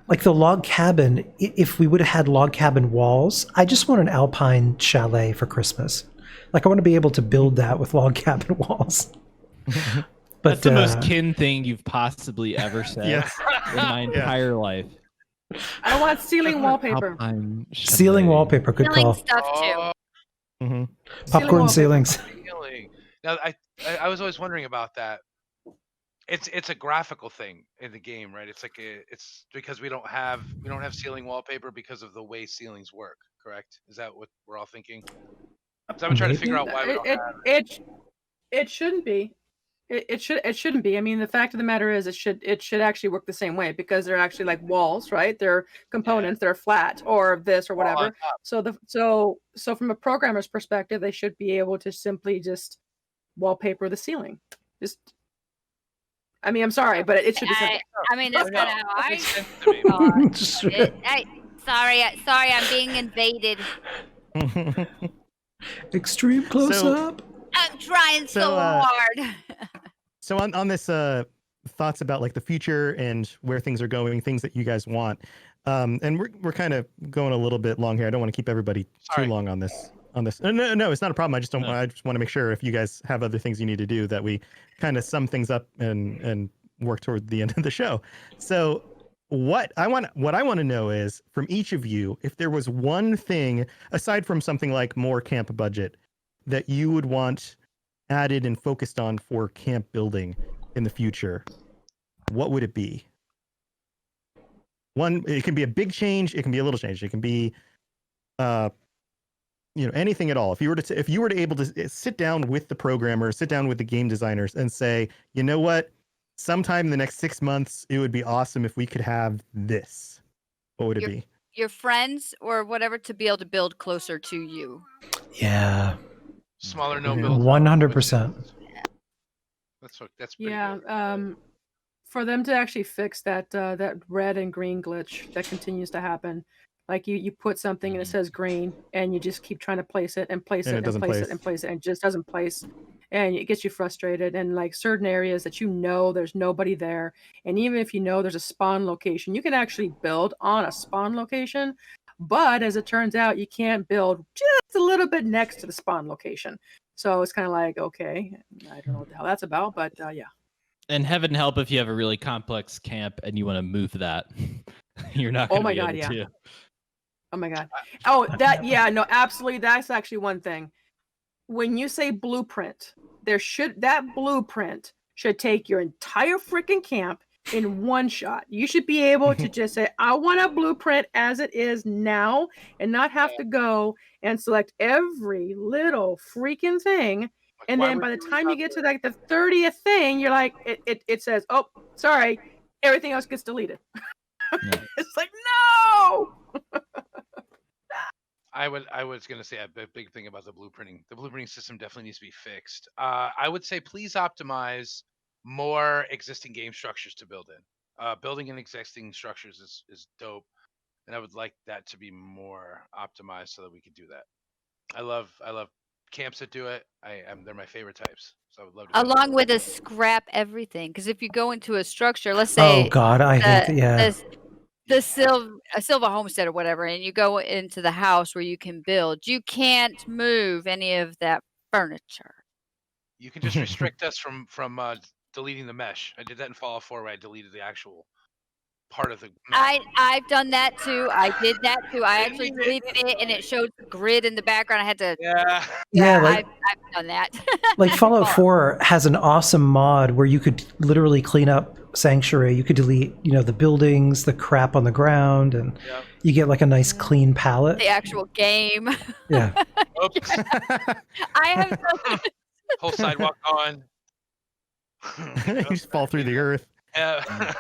like the log cabin, if we would have had log cabin walls, I just want an alpine chalet for Christmas. Like I want to be able to build that with log cabin walls. But that's the most kin thing you've possibly ever said in my entire life. I want ceiling wallpaper. Ceiling wallpaper, good Ceiling call. stuff too. Popcorn ceilings. Now I was always wondering about that. It's a graphical thing in the game, right? It's like it's because we don't have ceiling wallpaper because of the way ceilings work. Correct? Is that what we're all thinking? So I'm trying to figure out why we don't have it. It shouldn't be. It shouldn't be. I mean, the fact of the matter is, it should actually work the same way because they're actually like walls, right? They're components. They're flat or this or whatever. So from a programmer's perspective, they should be able to simply just wallpaper the ceiling. I mean, I'm sorry, but it should be simple. I mean, that's kind of how I thought. Sorry, I'm being invaded. Extreme close up. I'm trying so hard. So on this thoughts about like the future and where things are going, things that you guys want, and we're kind of going a little bit long here. I don't want to keep everybody too long on this. No, it's not a problem. I just don't. I just want to make sure if you guys have other things you need to do that we kind of sum things up and work toward the end of the show. So what I want to know is from each of you, if there was one thing aside from something like more camp budget that you would want added and focused on for camp building in the future, what would it be? One, it can be a big change, it can be a little change, it can be anything at all. If you were to able to sit down with the programmers, sit down with the game designers and say, you know what, sometime in the next 6 months, it would be awesome if we could have this. What would it be? your friends or whatever to be able to build closer to you. Yeah. Smaller no build. 100%. That's pretty Yeah. good. For them to actually fix that that red and green glitch that continues to happen, like you put something and it says green, and you just keep trying to place it and place And it it and doesn't place place. it and place it, and it just doesn't place, and it gets you frustrated. And like certain areas that there's nobody there, and even if there's a spawn location, you can actually build on a spawn location, but as it turns out, you can't build just a little bit next to the spawn location. So it's kind of like, okay, I don't know what the hell that's about, but yeah. And heaven help if you have a really complex camp and you want to move that. You're not going to Oh my be God, able yeah. to. Oh my God. Oh, no, absolutely. That's actually one thing. When you say blueprint, that blueprint should take your entire freaking camp in one shot. You should be able to just say, I want a blueprint as it is now, and not have to go and select every little freaking thing. And then by the time you get to like the 30th thing, you're like, it says, oh, sorry, everything else gets deleted. Yeah. It's like, no. I was gonna say a big thing about the blueprinting. The blueprinting system definitely needs to be fixed. I would say please optimize more existing game structures to build in. Building in existing structures is dope, and I would like that to be more optimized so that we could do that. I love camps that do it. They're my favorite types, so I would love to. Along with a scrap everything, because if you go into a structure, let's Oh say God, I hate that. Yeah. a silver homestead or whatever, and you go into the house where you can build, you can't move any of that furniture. You can just restrict us from deleting the mesh. I did that in Fallout 4 where I deleted the actual part of the map. I've done that too. I did that too. I actually deleted it, and it showed the grid in the background. I had to. Yeah. Yeah, like I've done that. like Fallout 4 has an awesome mod where you could literally clean up Sanctuary. You could delete, the buildings, the crap on the ground, and you get like a nice clean palette. The actual game. Yeah. Oops. I have Whole sidewalk on. You just fall through the earth. Yeah.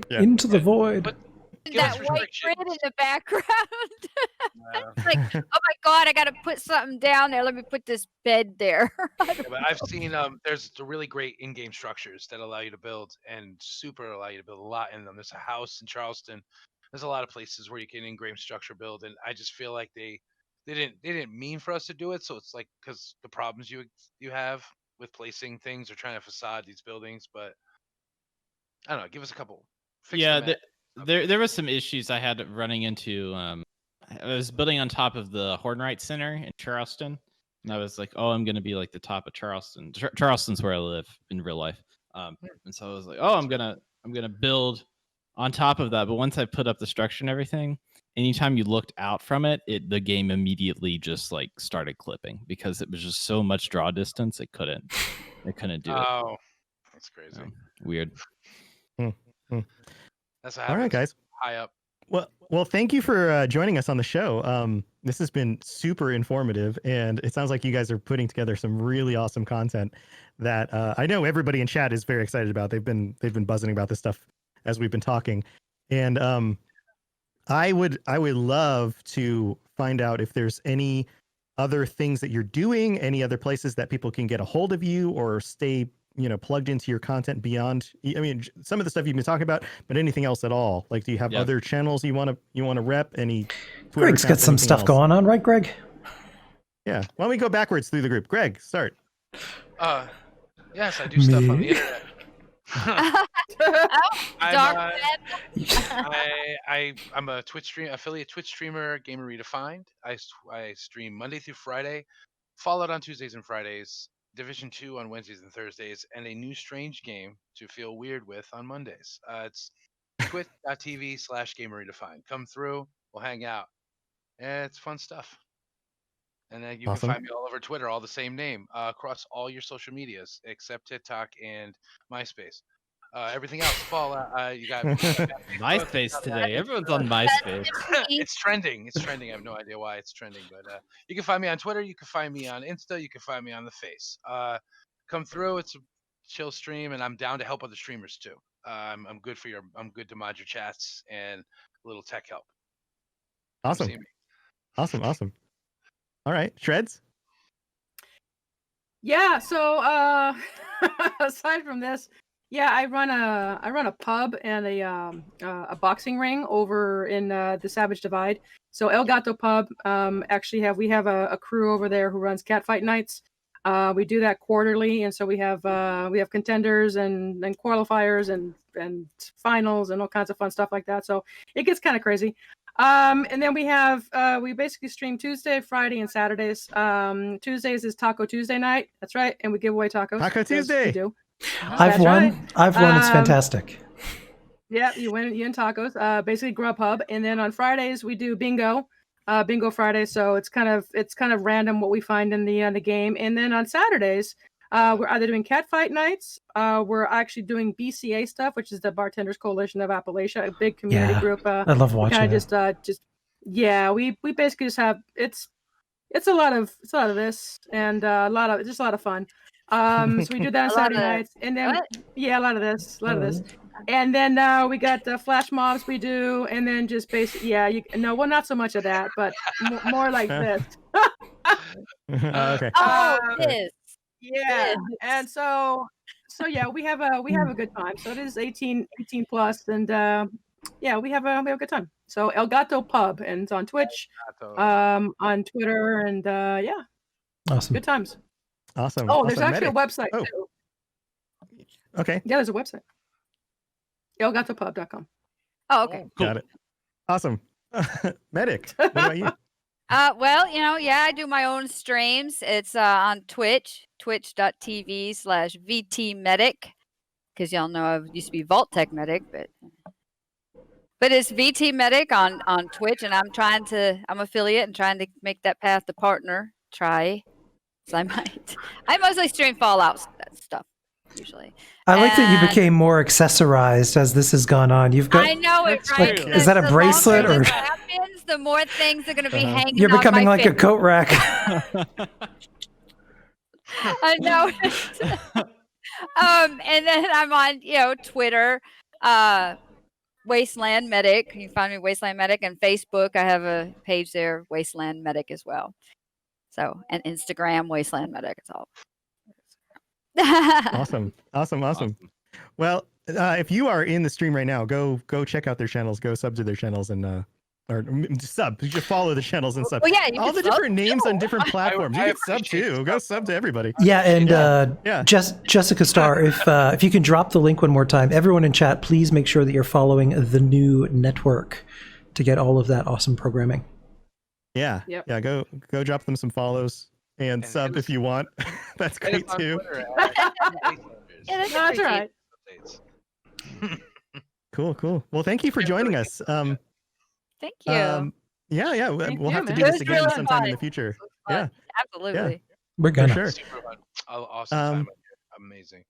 Into the void. But that white grid in the background. It's like, oh my God, I got to put something down there. Let me put this bed there. Yeah, but I've seen there's the really great in-game structures that allow you to build and super allow you to build a lot in them. There's a house in Charleston. There's a lot of places where you can in-game structure build, and I just feel like they didn't mean for us to do it. So it's like because the problems you have with placing things or trying to facade these buildings, but I don't know. Give us a couple. Fix Yeah, the there was some issues I had running into. I was building on top of the Hornwright Center in Charleston, and I was like, "Oh, I'm gonna be like the top of Charleston. Charleston's where I live in real life." And so I was like, "Oh, I'm gonna build on top of that." But once I put up the structure and everything, anytime you looked out from it, the game immediately just like started clipping because it was just so much draw distance. It couldn't do it. Oh, that's crazy. Weird. That's what happens. All right, guys. High up. Well, thank you for joining us on the show. This has been super informative, and it sounds like you guys are putting together some really awesome content that I know everybody in chat is very excited about. They've been buzzing about this stuff as we've been talking, and I would love to find out if there's any other things that you're doing, any other places that people can get a hold of you or stay plugged into your content beyond. I mean, some of the stuff you've been talking about, but anything else at all? Like, do you have other channels you want to rep? Greg's got some stuff going on, right, Greg? Yeah. Why don't we go backwards through the group? Greg, start. Yes, I do stuff on the internet. I'm a affiliate Twitch streamer, Gregredefined. I stream Monday through Friday, Fallout on Tuesdays and Fridays, Division 2 on Wednesdays and Thursdays, and a new strange game to feel weird with on Mondays. It's twitch.tv/Gregredefined. Come through, we'll hang out. It's fun stuff. And then you can find me all over Twitter, all the same name, across all your social medias except TikTok and MySpace. Everything else, Fallout. You got MySpace today. Everyone's on MySpace. It's trending. I have no idea why it's trending, but you can find me on Twitter. You can find me on Insta. You can find me on the Face. Come through. It's a chill stream, and I'm down to help other streamers too. I'm good to mod your chats and a little tech help. Awesome. see me. Awesome. All right, Shredz. Yeah. So aside from this, yeah, I run a pub and a boxing ring over in the Savage Divide. So El Gato Pub, actually we have a crew over there who runs catfight nights. We do that quarterly, and so we have contenders and qualifiers and finals and all kinds of fun stuff like that. So it gets kind of crazy. And then we basically stream Tuesday, Friday, and Saturdays. Tuesdays is Taco Tuesday night. That's right, and we give away tacos. Taco Yes, Tuesday. we do. I've That's won. right. I've won. It's fantastic. Yeah, you win tacos. Basically Grubhub, and then on Fridays we do bingo. Bingo Friday. So it's kind of random what we find in the game. And then on Saturdays, we're either doing catfight nights. We're actually doing BCA stuff, which is the Bartenders Coalition of Appalachia, a big community group. I love watching Kind it. of we basically just have it's a lot of this and a lot of fun. So we do that on Saturday nights, and then a lot of this. And then we got the flash mobs we do, and then just basically, not so much of that, but more like this. Okay. This. Yeah. And so yeah, we have a good time. So it is 18 plus, and we have a good time. So El Gato Pub, and it's on Twitch, on Twitter, and Awesome. good times. Awesome. Oh, there's awesome. actually Medic. a website too. Okay. Yeah, there's a website. elgatopub.com. Oh, okay. Got it. Awesome. Medic, what about you? Well, I do my own streams. It's on Twitch, twitch.tv/VTMedic, because y'all know I used to be Vault Tech Medic, but it's VT Medic on Twitch, and I'm affiliate and trying to make that path to partner. So I mostly stream Fallout stuff usually. I like that you became more accessorized as this has gone on. You've got. I know it, right? Is that a bracelet or? The happens, the more things are going to be hanging. You're becoming like a coat rack. I know. And then I'm on, Twitter, Wasteland Medic. You can find me Wasteland Medic, and Facebook. I have a page there, Wasteland Medic as well. So, and Instagram, Wasteland Medic. It's all. Awesome. Well, if you are in the stream right now, go check out their channels. Go sub to their channels and or sub. You just follow the channels and sub. Well, yeah, all the different names on different platforms. You can sub too. Go sub to everybody. Yeah, and Jessica Starr, if you can drop the link one more time, everyone in chat, please make sure that you're following the new network to get all of that awesome programming. Yeah. Yep. Yeah. Go drop them some follows and sub if you want. That's great too. Yeah, That's right. Cool. Well, thank you for joining us. Thank you. We'll have to do this again really sometime in fun. the future. Fun. Yeah, Absolutely. We're gonna. for sure. Super fun. Awesome time. Amazing.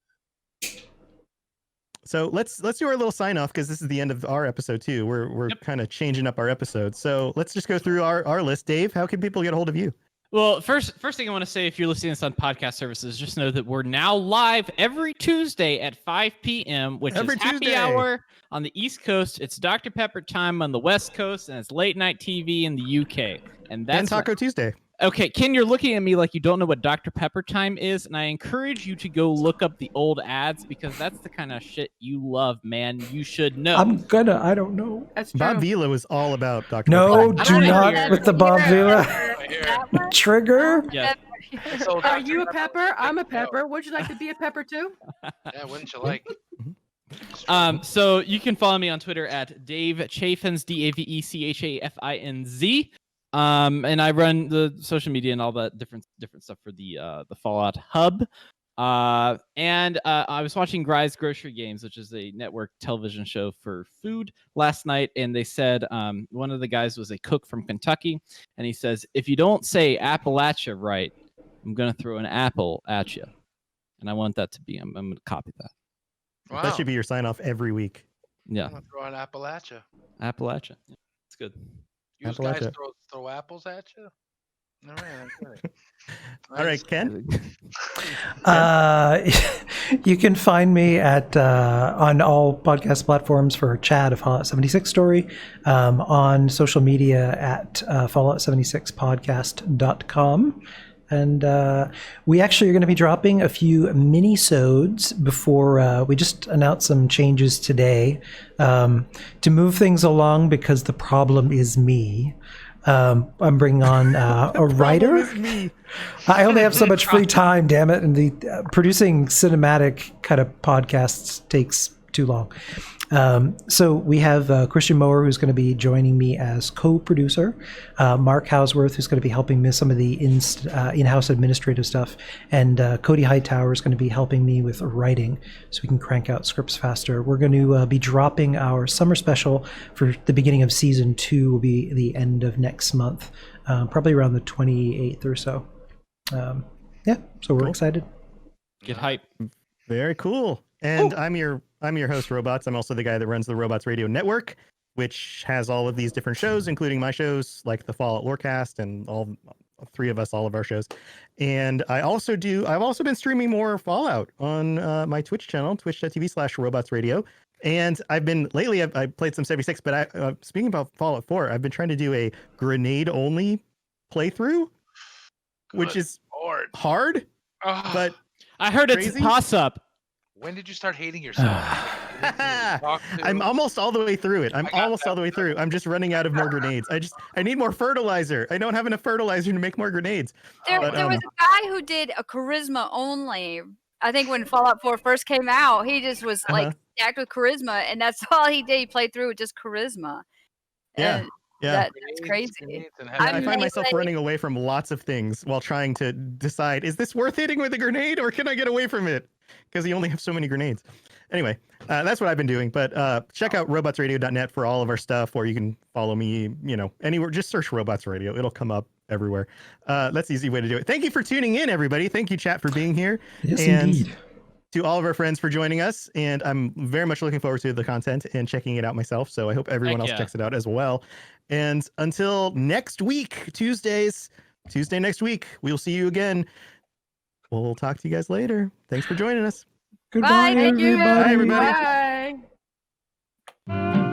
So let's do our little sign off because this is the end of our episode too. We're kind of changing up our episodes. So let's just go through our list. Dave, how can people get a hold of you? Well, first thing I want to say, if you're listening to this on podcast services, just know that we're now live every Tuesday at 5 p.m., which Every is happy Tuesday. hour on the East Coast. It's Dr. Pepper time on the West Coast, and it's late night TV in the UK. And that's Taco Tuesday. Okay, Ken, you're looking at me like you don't know what Dr. Pepper time is, and I encourage you to go look up the old ads because that's the kind of shit you love, man. You should know. I don't know. That's true. Bob Vila was all about Dr. No, Pepper. do not here. with the Bob Vila. That one? Trigger. Yeah. So Are you a pepper? I'm a pepper. Would you like to be a pepper too? Yeah, wouldn't you like? So you can follow me on Twitter at Dave CHAFINZ, DAVECHAFINZ. And I run the social media and all that different stuff for the Fallout Hub. And I was watching Gry's Grocery Games, which is a network television show for food last night, and they said one of the guys was a cook from Kentucky, and he says, if you don't say Appalachia right, I'm gonna throw an apple at you. And I want that to be, I'm gonna copy that. Wow. That should be your sign off every week. Yeah, I'm gonna throw an Appalachia. Appalachia. Yeah, it's good. You guys Appalachia. throw apples at you? All right. All right, Ken. You can find me at on all podcast platforms for chat of Fallout 76 Story, on social media at fallout76podcast.com. And we actually are going to be dropping a few mini-sodes before we just announced some changes today to move things along because the problem is me. I'm bringing on a writer. I only have so much free time, damn it, and the producing cinematic kind of podcasts takes too long. So we have Christian Mower, who's going to be joining me as co-producer, Mark Hausworth, who's going to be helping me with some of the in-house administrative stuff, and Cody Hightower is going to be helping me with writing so we can crank out scripts faster. We're going to be dropping our summer special for the beginning of season 2, will be the end of next month, probably around the 28th or so. Yeah, so we're excited. Get hype. Very cool. And I'm your host, Robots. I'm also the guy that runs the Robots Radio Network, which has all of these different shows, including my shows like the Fallout Lorecast and all of our shows. And I've also been streaming more Fallout on my Twitch channel, twitch.tv/robotsradio. And I played some 76, but speaking about Fallout 4, I've been trying to do a grenade only playthrough, which is hard, but I heard crazy. It's toss-up. When did you start hating yourself? I'm almost all the way through it. I'm just running out of more grenades. I need more fertilizer. I don't have enough fertilizer to make more grenades. There was a guy who did a charisma only. I think when Fallout 4 first came out, he just was like stacked with charisma, and that's all he did. He played through with just charisma. Yeah. And Yeah. That's crazy. I find myself running away from lots of things while trying to decide, is this worth hitting with a grenade or can I get away from it? Because you only have so many grenades. Anyway, that's what I've been doing. But check out robotsradio.net for all of our stuff, or you can follow me, anywhere. Just search Robots Radio. It'll come up everywhere. That's the easy way to do it. Thank you for tuning in, everybody. Thank you, chat, for being here. Yes, and indeed. to all of our friends for joining us. And I'm very much looking forward to the content and checking it out myself. So I hope everyone else checks it out as well. And until next week, Tuesday next week, we'll see you again. We'll talk to you guys later. Thanks for joining us. Goodbye, Thank you. Bye, everybody. Bye.